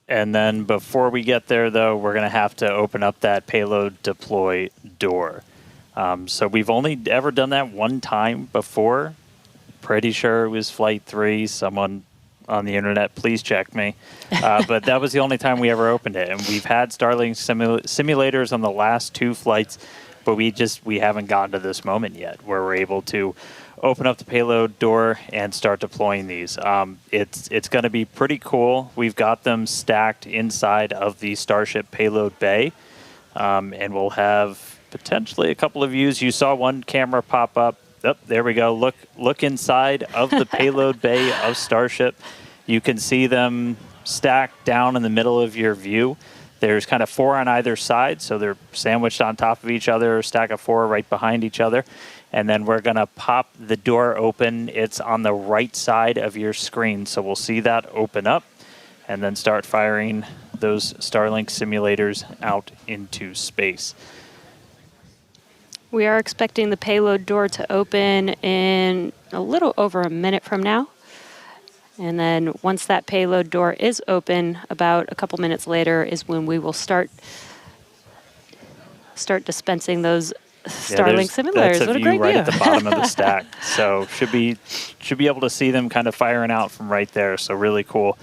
And then before we get there, though, we're going to have to open up that payload deploy door. So we've only ever done that one time before. Pretty sure it was Flight 3. Someone on the internet, please check me. But that was the only time we ever opened it. And we've had Starlink simulators on the last 2 flights, but we haven't gotten to this moment yet where we're able to open up the payload door and start deploying these. It's going to be pretty cool. We've got them stacked inside of the Starship payload bay, and we'll have potentially a couple of views. You saw one camera pop up. Oh, there we go. Look inside of the payload bay of Starship. You can see them stacked down in the middle of your view. There's kind of 4 on either side, so they're sandwiched on top of each other, a stack of 4 right behind each other. And then we're going to pop the door open. It's on the right side of your screen, so we'll see that open up and then start firing those Starlink simulators out into space. We are expecting the payload door to open in a little over a minute from now. And then once that payload door is open, about a couple minutes later is when we will start dispensing those Starlink simulators. That's what a view great right view. at the bottom of the stack. So should be able to see them kind of firing out from right there. So really cool.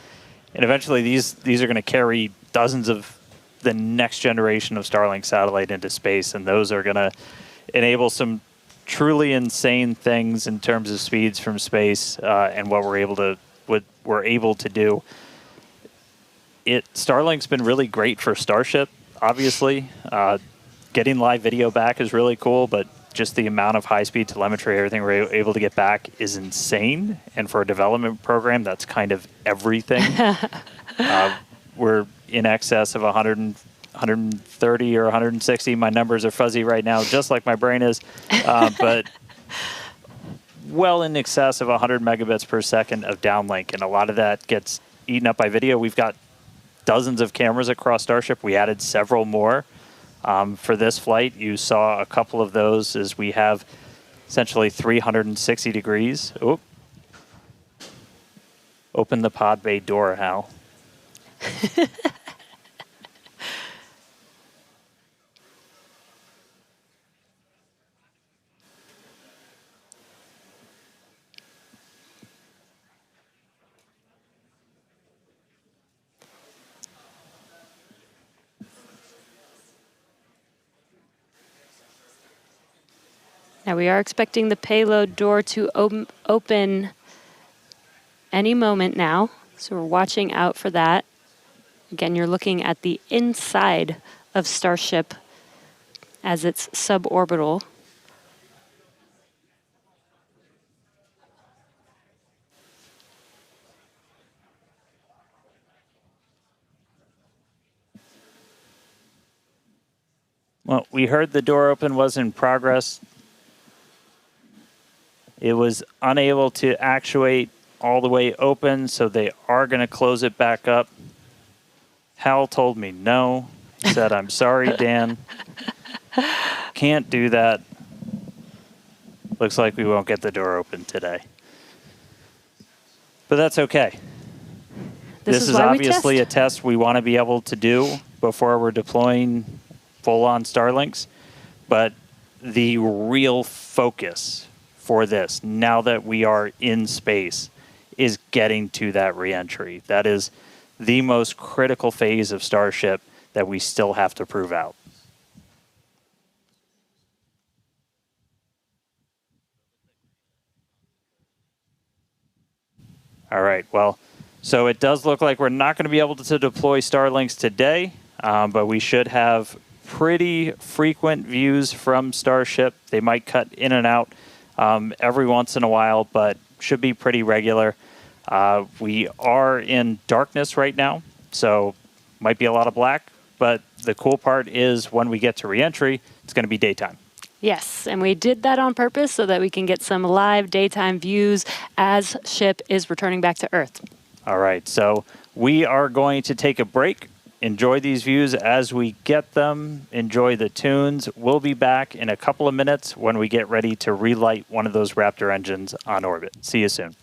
And eventually these are going to carry dozens of the next generation of Starlink satellite into space, and those are going to enable some truly insane things in terms of speeds from space and what we're able to do. Starlink's been really great for Starship, obviously. Getting live video back is really cool, but just the amount of high-speed telemetry, everything we're able to get back is insane. And for a development program, that's kind of everything. We're in excess of 130 or 160. My numbers are fuzzy right now, just like my brain is. But well in excess of 100 megabits per second of downlink. And a lot of that gets eaten up by video. We've got dozens of cameras across Starship. We added several more for this flight. You saw a couple of those as we have essentially 360 degrees. Oop. Open the pod bay door, Hal. Now we are expecting the payload door to open any moment now, so we're watching out for that. Again, you're looking at the inside of Starship as it's suborbital. Well, we heard the door open was in progress. It was unable to actuate all the way open, so they are going to close it back up. Hal told me no. He said, I'm sorry, Dan. Can't do that. Looks like we won't get the door open today. But that's okay. This is obviously a test we want to be able to do before we're deploying full-on Starlinks. But the real focus for this, now that we are in space, is getting to that reentry. That is the most critical phase of Starship that we still have to prove out. All right, well, so it does look like we're not going to be able to deploy Starlinks today, but we should have pretty frequent views from Starship. They might cut in and out every once in a while, but should be pretty regular. We are in darkness right now, so might be a lot of black, but the cool part is when we get to reentry, it's going to be daytime. Yes, and we did that on purpose so that we can get some live daytime views as ship is returning back to Earth. All right, so we are going to take a break. Enjoy these views as we get them. Enjoy the tunes. We'll be back in a couple of minutes when we get ready to relight one of those Raptor engines on orbit. See you soon.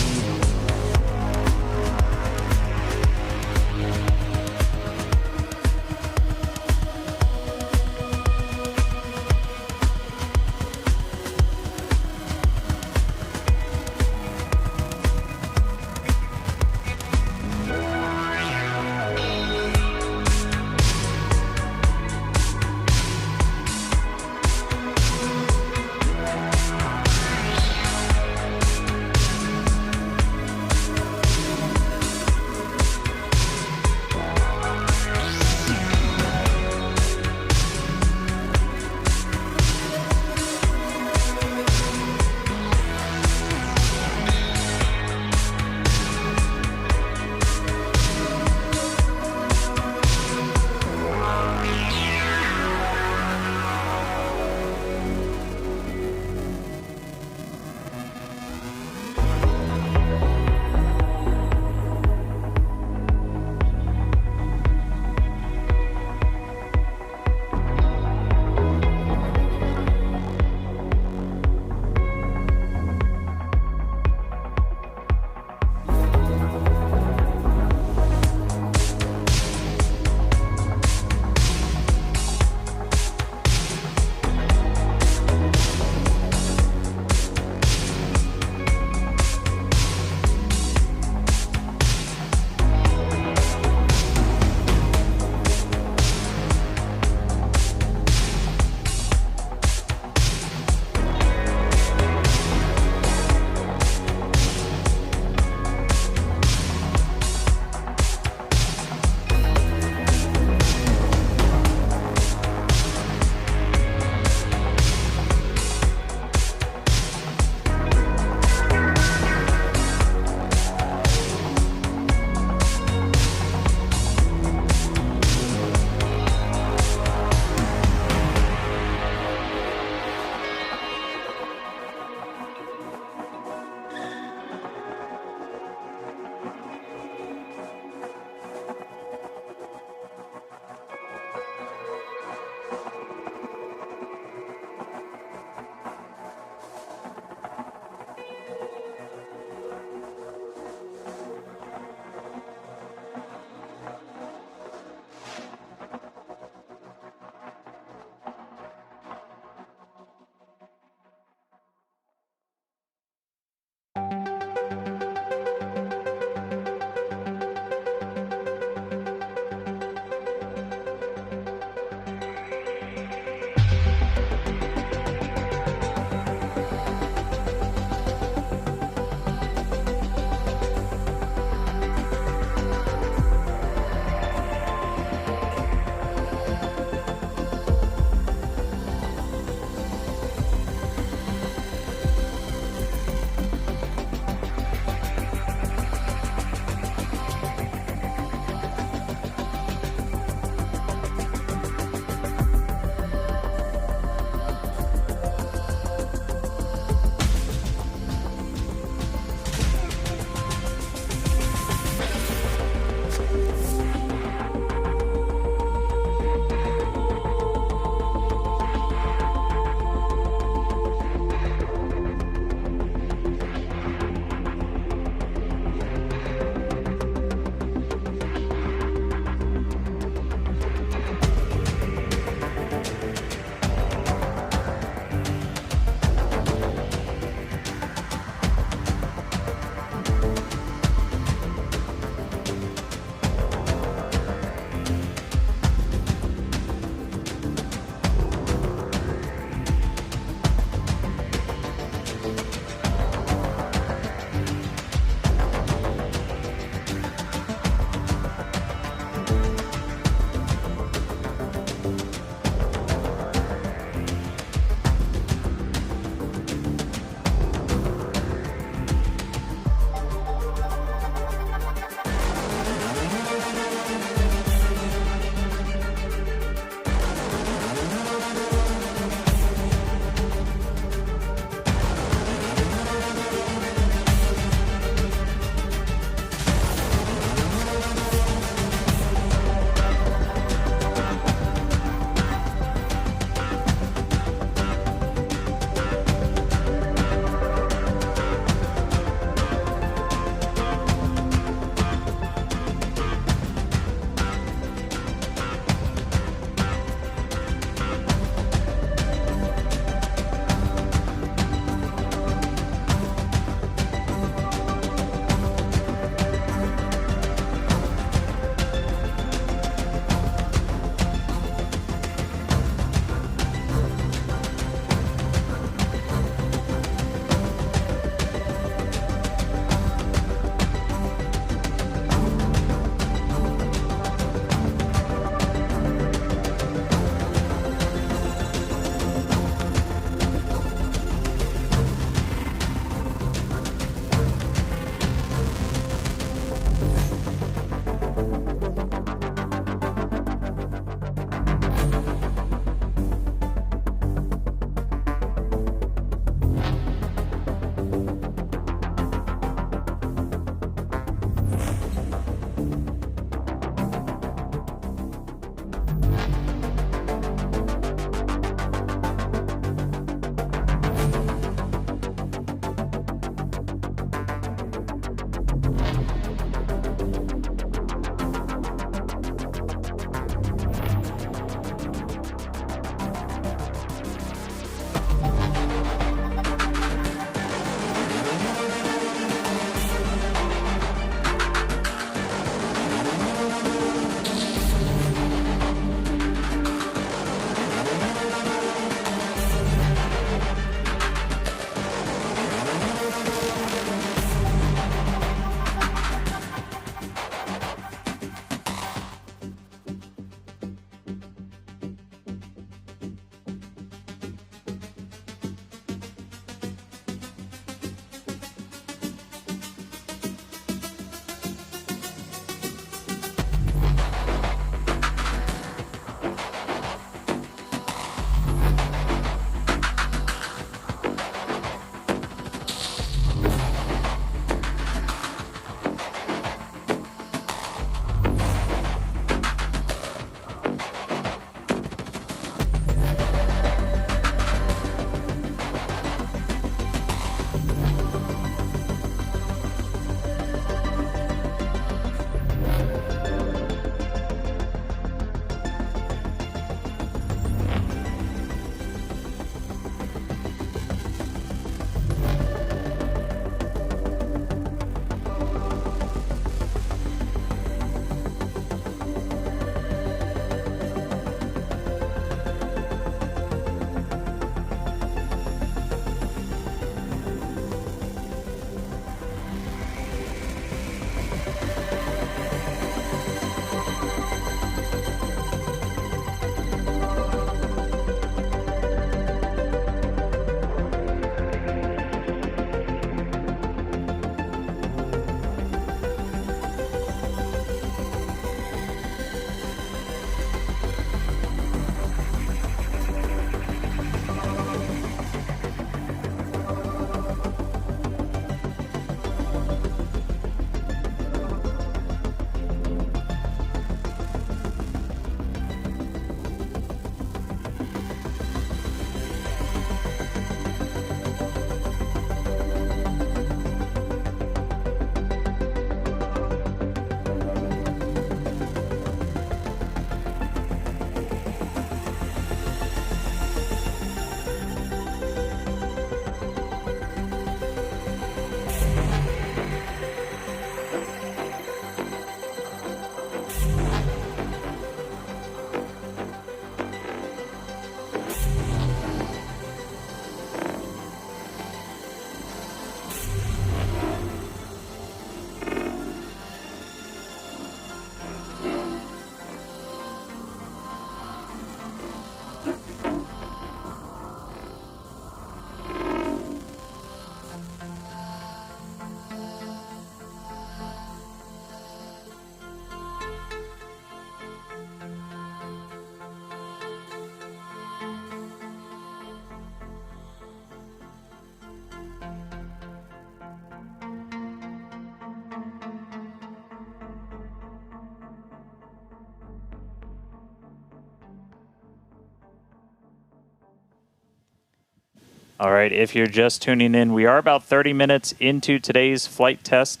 All right, if you're just tuning in, we are about 30 minutes into today's flight test,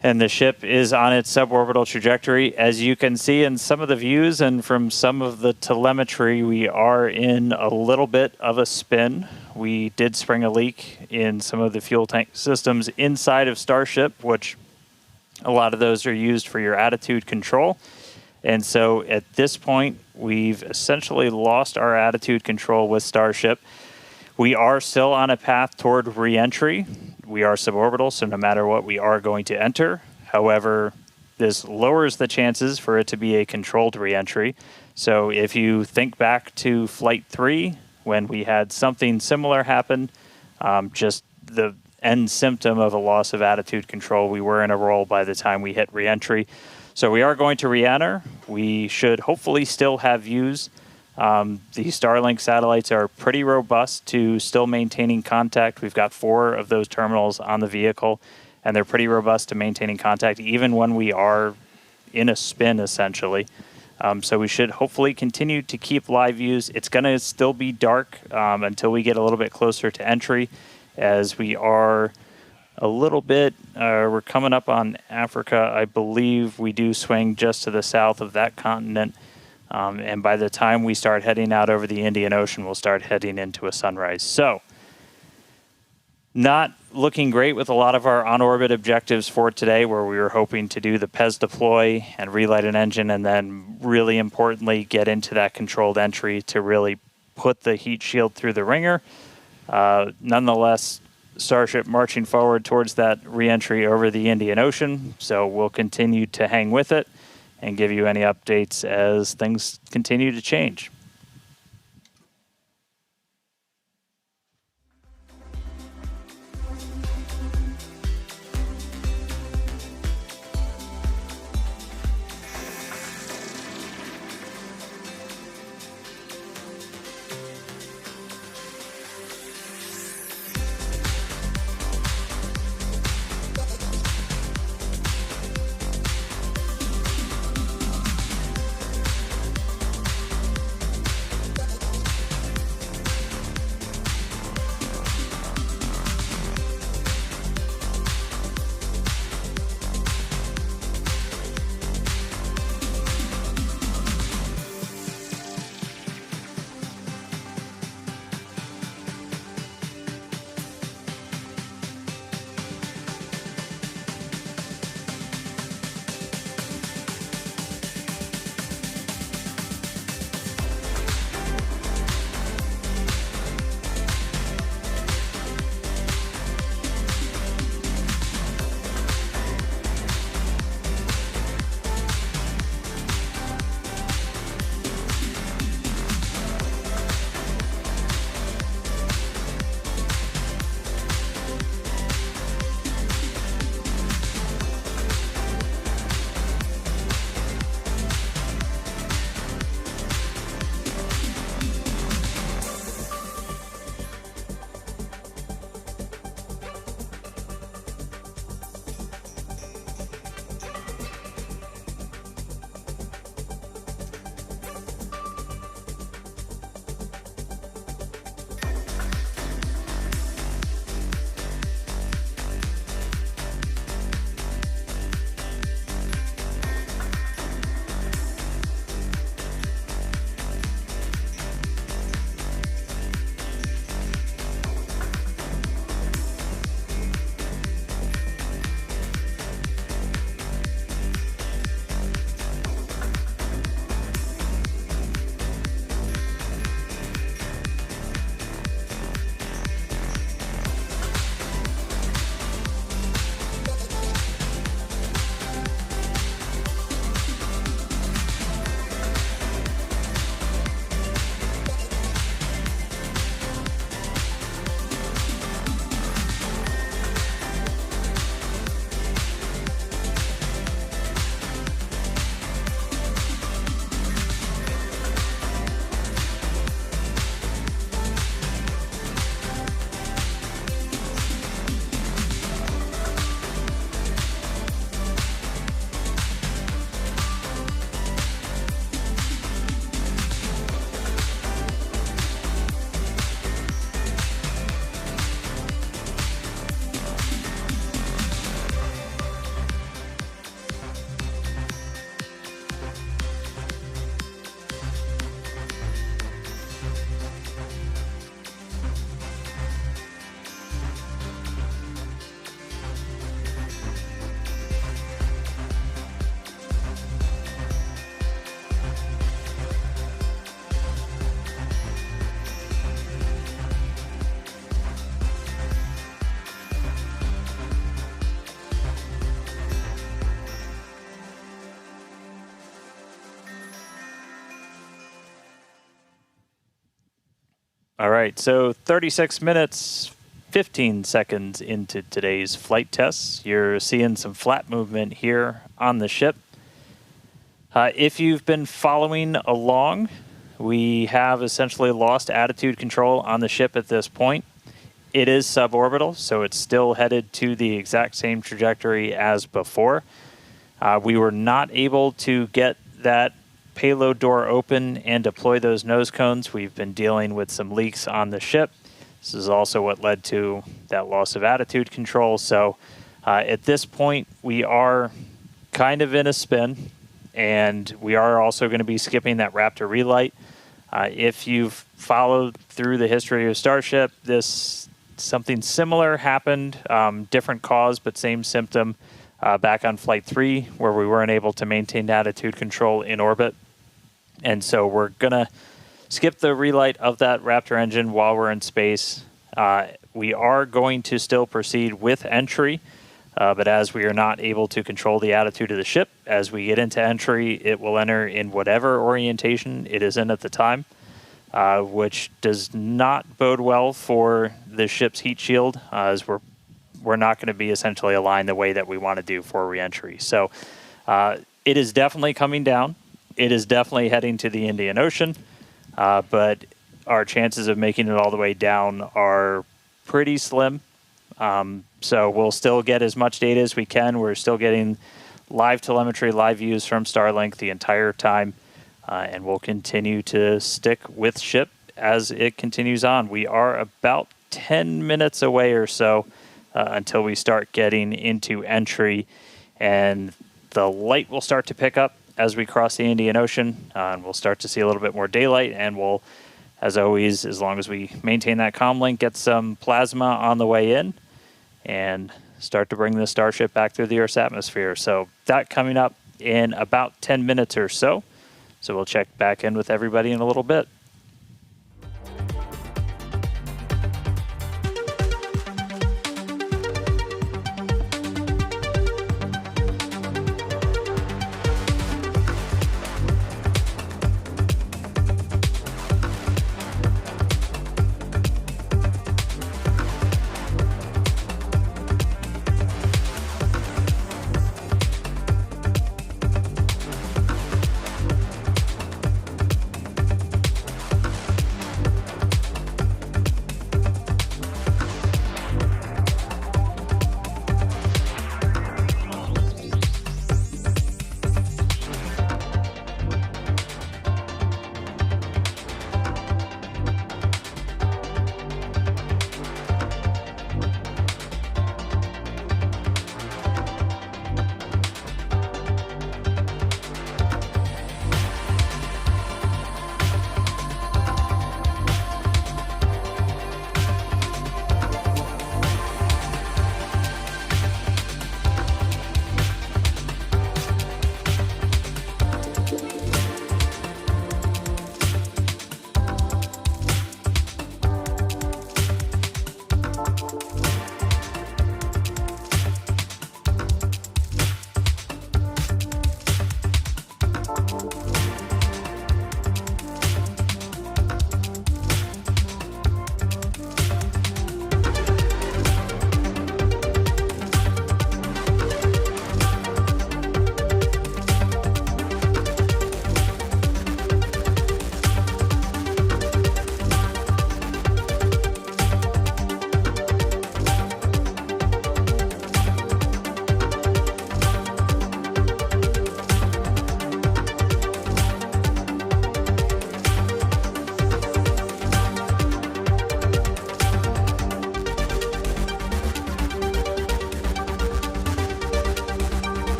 and the ship is on its suborbital trajectory. As you can see in some of the views and from some of the telemetry, we are in a little bit of a spin. We did spring a leak in some of the fuel tank systems inside of Starship, which a lot of those are used for your attitude control. And so at this point, we've essentially lost our attitude control with Starship. We are still on a path toward re-entry. We are suborbital, so no matter what, we are going to enter. However, this lowers the chances for it to be a controlled re-entry. So if you think back to Flight 3, when we had something similar happen, just the end symptom of a loss of attitude control, we were in a roll by the time we hit re-entry. So we are going to re-enter. We should hopefully still have views. The Starlink satellites are pretty robust to still maintaining contact. We've got 4 of those terminals on the vehicle, and they're pretty robust to maintaining contact even when we are in a spin, essentially. So we should hopefully continue to keep live views. It's going to still be dark until we get a little bit closer to entry, as we are a little bit, we're coming up on Africa. I believe we do swing just to the south of that continent. And by the time we start heading out over the Indian Ocean, we'll start heading into a sunrise. So, not looking great with a lot of our on-orbit objectives for today, where we were hoping to do the PEZ deploy and relight an engine, and then really importantly, get into that controlled entry to really put the heat shield through the ringer. Nonetheless, Starship marching forward towards that re-entry over the Indian Ocean, so we'll continue to hang with it and give you any updates as things continue to change. All right, so 36 minutes, 15 seconds into today's flight tests. You're seeing some flat movement here on the ship. If you've been following along, we have essentially lost attitude control on the ship at this point. It is suborbital, so it's still headed to the exact same trajectory as before. We were not able to get that payload door open and deploy those nose cones. We've been dealing with some leaks on the ship. This is also what led to that loss of attitude control. So at this point, we are kind of in a spin, and we are also going to be skipping that Raptor relight. If you've followed through the history of Starship, something similar happened, different cause, but same symptom back on Flight 3, where we weren't able to maintain attitude control in orbit. And so we're going to skip the relight of that Raptor engine while we're in space. We are going to still proceed with entry, but as we are not able to control the attitude of the ship, as we get into entry, it will enter in whatever orientation it is in at the time, which does not bode well for the ship's heat shield, as we're not going to be essentially aligned the way that we want to do for re-entry. So it is definitely coming down. It is definitely heading to the Indian Ocean, but our chances of making it all the way down are pretty slim. So we'll still get as much data as we can. We're still getting live telemetry, live views from Starlink the entire time, and we'll continue to stick with ship as it continues on. We are about 10 minutes away or so until we start getting into entry, and the light will start to pick up as we cross the Indian Ocean, and we'll start to see a little bit more daylight, and we'll, as always, as long as we maintain that comm link, get some plasma on the way in and start to bring the Starship back through the Earth's atmosphere. So that coming up in about 10 minutes or so. So we'll check back in with everybody in a little bit.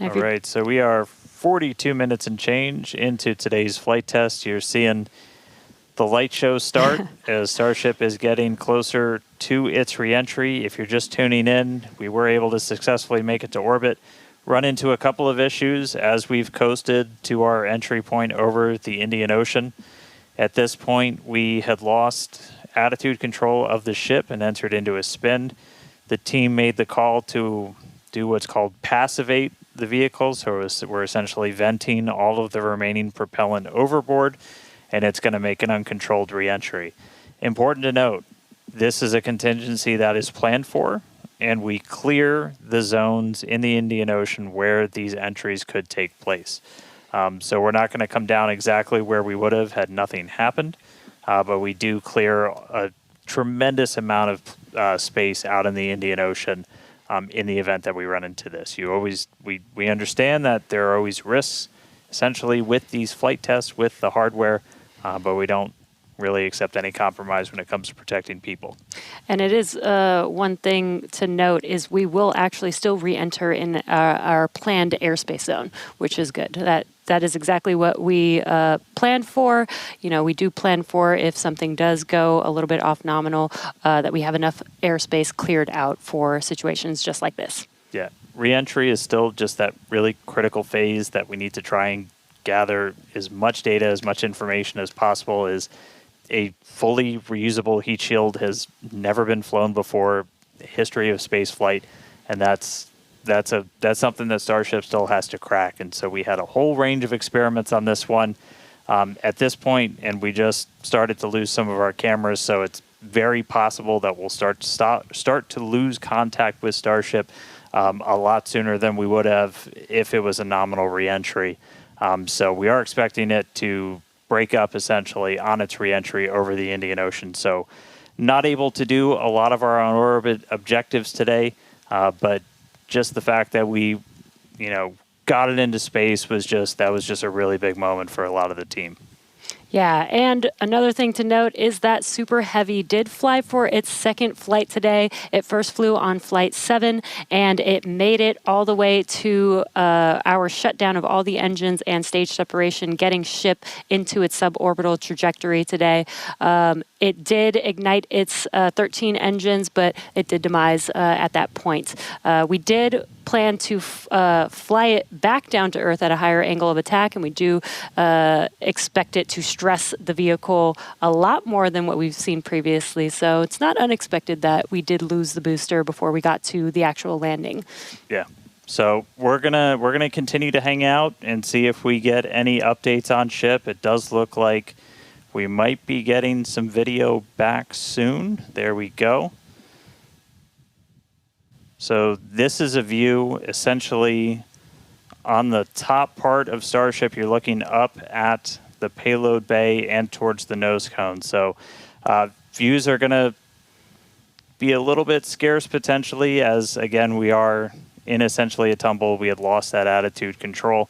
All right, so we are 42 minutes and change into today's flight test. You're seeing the light show start as Starship is getting closer to its reentry. If you're just tuning in, we were able to successfully make it to orbit, run into a couple of issues as we've coasted to our entry point over the Indian Ocean. At this point, we had lost attitude control of the ship and entered into a spin. The team made the call to do what's called passivate the vehicle, so we're essentially venting all of the remaining propellant overboard, and it's going to make an uncontrolled reentry. Important to note, this is a contingency that is planned for, and we clear the zones in the Indian Ocean where these entries could take place. So we're not going to come down exactly where we would have had nothing happened, but we do clear a tremendous amount of space out in the Indian Ocean in the event that we run into this. We understand that there are always risks, essentially, with these flight tests, with the hardware, but we don't really accept any compromise when it comes to protecting people. And it is one thing to note is we will actually still re-enter in our planned airspace zone, which is good. That is exactly what we planned for. You know, we do plan for if something does go a little bit off nominal, that we have enough airspace cleared out for situations just like this. Yeah, re-entry is still just that really critical phase that we need to try and gather as much data, as much information as possible. Is a fully reusable heat shield has never been flown before, the history of space flight, and that's something that Starship still has to crack. And so we had a whole range of experiments on this one at this point, and we just started to lose some of our cameras, so it's very possible that we'll start to lose contact with Starship a lot sooner than we would have if it was a nominal reentry. So we are expecting it to break up essentially on its reentry over the Indian Ocean. So not able to do a lot of our on-orbit objectives today, but just the fact that we, got it into space was just a really big moment for a lot of the team. Yeah, and another thing to note is that Super Heavy did fly for its second flight today. It first flew on Flight 7, and it made it all the way to our shutdown of all the engines and stage separation, getting ship into its suborbital trajectory today. It did ignite its 13 engines, but it did demise at that point. We did plan to fly it back down to Earth at a higher angle of attack, and we do expect it to stress the vehicle a lot more than what we've seen previously. So it's not unexpected that we did lose the booster before we got to the actual landing. Yeah. So we're gonna continue to hang out and see if we get any updates on ship. It does look like we might be getting some video back soon. There we go. So this is a view essentially on the top part of Starship. You're looking up at the payload bay and towards the nose cone. So views are going to be a little bit scarce potentially, as again, we are in essentially a tumble. We had lost that attitude control.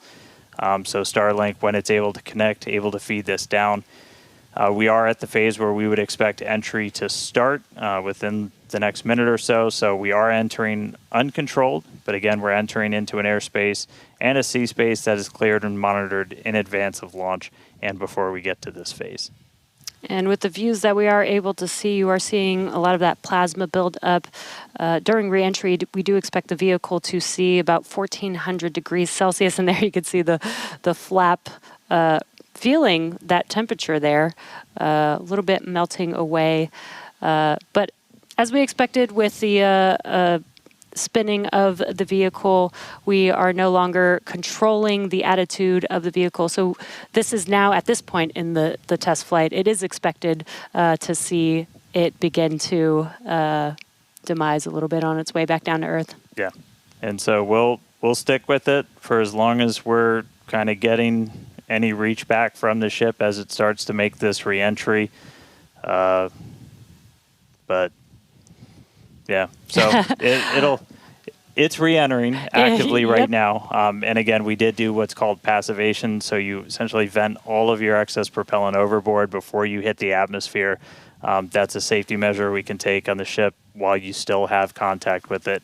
So Starlink, when it's able to connect, able to feed this down. We are at the phase where we would expect entry to start within the next minute or so. So we are entering uncontrolled, but again, we're entering into an airspace and a sea space that is cleared and monitored in advance of launch and before we get to this phase. And with the views that we are able to see, you are seeing a lot of that plasma build up. During reentry, we do expect the vehicle to see about 1400 degrees Celsius, and there you can see the flap feeling that temperature there, a little bit melting away. But as we expected with the spinning of the vehicle, we are no longer controlling the attitude of the vehicle. So this is now, at this point in the test flight, it is expected to see it begin to demise a little bit on its way back down to Earth. Yeah. And so we'll stick with it for as long as we're kind of getting any reach back from the ship as it starts to make this reentry. But yeah, so it's re-entering actively right now. And again, we did do what's called passivation. So you essentially vent all of your excess propellant overboard before you hit the atmosphere. That's a safety measure we can take on the ship while you still have contact with it.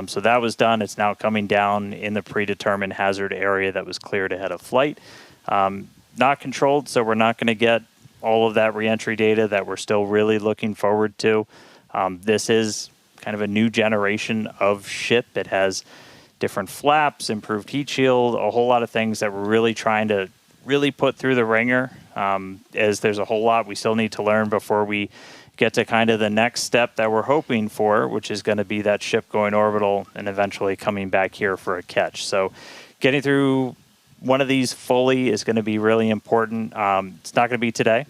So that was done. It's now coming down in the predetermined hazard area that was cleared ahead of flight. Not controlled, so we're not going to get all of that reentry data that we're still really looking forward to. This is kind of a new generation of ship. It has different flaps, improved heat shield, a whole lot of things that we're really trying to really put through the ringer, as there's a whole lot we still need to learn before we get to kind of the next step that we're hoping for, which is going to be that ship going orbital and eventually coming back here for a catch. So getting through one of these fully is going to be really important. It's not going to be today,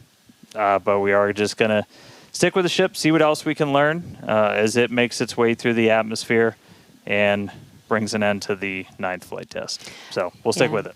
but we are just going to stick with the ship, see what else we can learn as it makes its way through the atmosphere and brings an end to the 9th flight test. So we'll stick with it.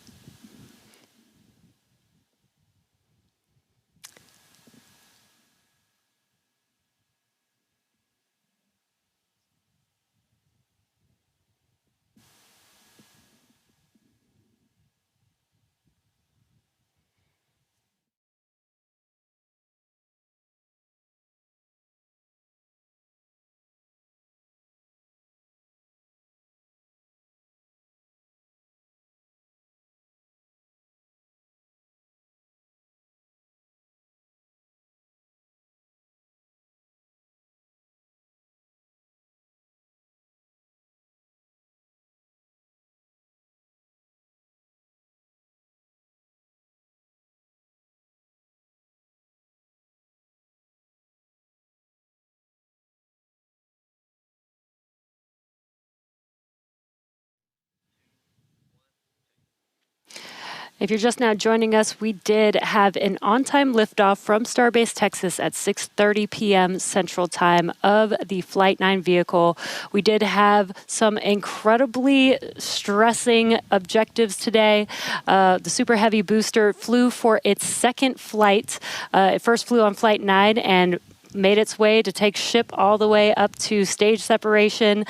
If you're just now joining us, we did have an on-time liftoff from Starbase, Texas at 6:30 p.m. Central Time of the Flight 9 vehicle. We did have some incredibly stressing objectives today. The Super Heavy booster flew for its second flight. It first flew on Flight 9 and made its way to take ship all the way up to stage separation,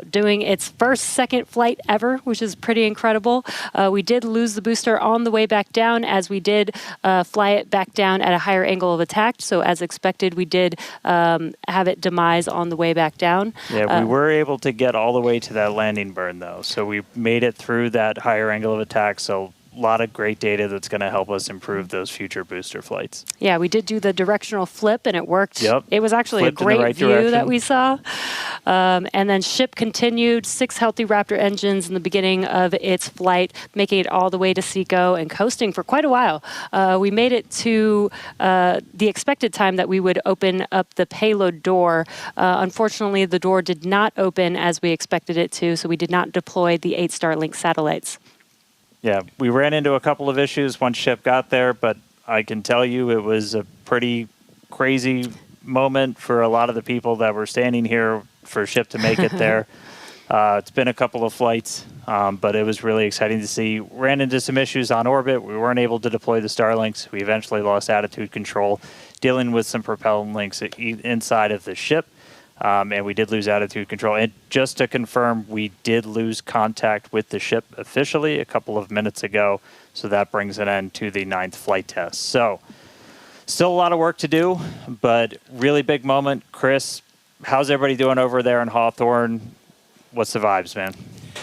doing its second flight ever, which is pretty incredible. We did lose the booster on the way back down, as we did fly it back down at a higher angle of attack. So as expected, we did have it demise on the way back down. Yeah, we were able to get all the way to that landing burn, though. So we made it through that higher angle of attack. So a lot of great data that's going to help us improve those future booster flights. Yeah, we did do the directional flip, and it worked. Yep. It was actually Flipped a great right view direction that we saw. And then ship continued, 6 healthy Raptor engines in the beginning of its flight, making it all the way to SECO and coasting for quite a while. We made it to the expected time that we would open up the payload door. Unfortunately, the door did not open as we expected it to, so we did not deploy the 8 Starlink satellites. Yeah, we ran into a couple of issues once ship got there, but I can tell you it was a pretty crazy moment for a lot of the people that were standing here for ship to make it there. It's been a couple of flights, but it was really exciting to see. Ran into some issues on orbit. We weren't able to deploy the Starlinks. We eventually lost attitude control, dealing with some propellant links inside of the ship. And we did lose attitude control. And just to confirm, we did lose contact with the ship officially a couple of minutes ago. So that brings an end to the 9th flight test. So still a lot of work to do, but really big moment. Chris, how's everybody doing over there in Hawthorne? What's the vibes, man?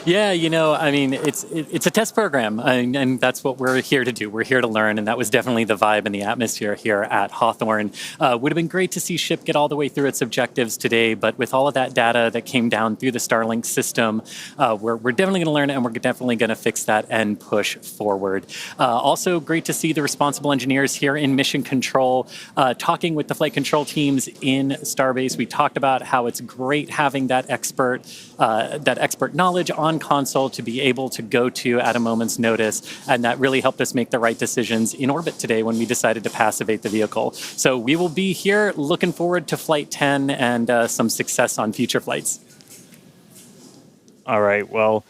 Yeah, I mean, it's a test program, and that's what we're here to do. We're here to learn, and that was definitely the vibe and the atmosphere here at Hawthorne. Would have been great to see ship get all the way through its objectives today, but with all of that data that came down through the Starlink system, we're definitely going to learn it, and we're definitely going to fix that and push forward. Also, great to see the responsible engineers here in Mission Control talking with the flight control teams in Starbase. We talked about how it's great having that expert knowledge on console to be able to go to at a moment's notice, and that really helped us make the right decisions in orbit today when we decided to passivate the vehicle. So we will be here looking forward to Flight 10 and some success on future flights. All right, well,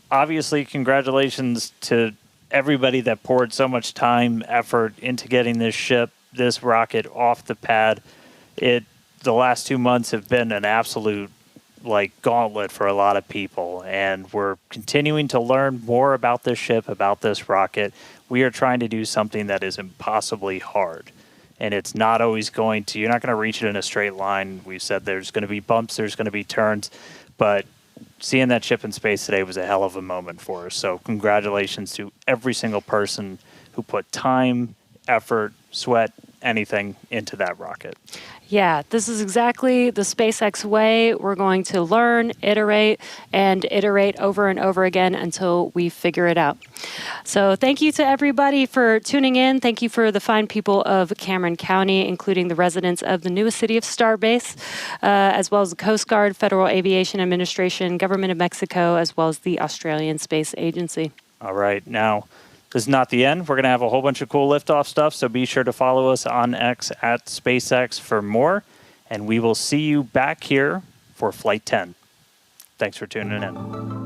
obviously congratulations to everybody that poured so much time, effort into getting this rocket off the pad. The last 2 months have been an absolute gauntlet for a lot of people, and we're continuing to learn more about this ship, about this rocket. We are trying to do something that is impossibly hard, and it's not always going to, you're not going to reach it in a straight line. We've said there's going to be bumps, there's going to be turns, but seeing that ship in space today was a hell of a moment for us. So congratulations to every single person who put time, effort, sweat, anything into that rocket. Yeah, this is exactly the SpaceX way. We're going to learn, iterate, and iterate over and over again until we figure it out. So thank you to everybody for tuning in. Thank you for the fine people of Cameron County, including the residents of the newest city of Starbase, as well as the Coast Guard, Federal Aviation Administration, Government of Mexico, as well as the Australian Space Agency. All right, now, this is not the end. We're going to have a whole bunch of cool liftoff stuff, so be sure to follow us on X at SpaceX for more, and we will see you back here for Flight 10. Thanks for tuning in.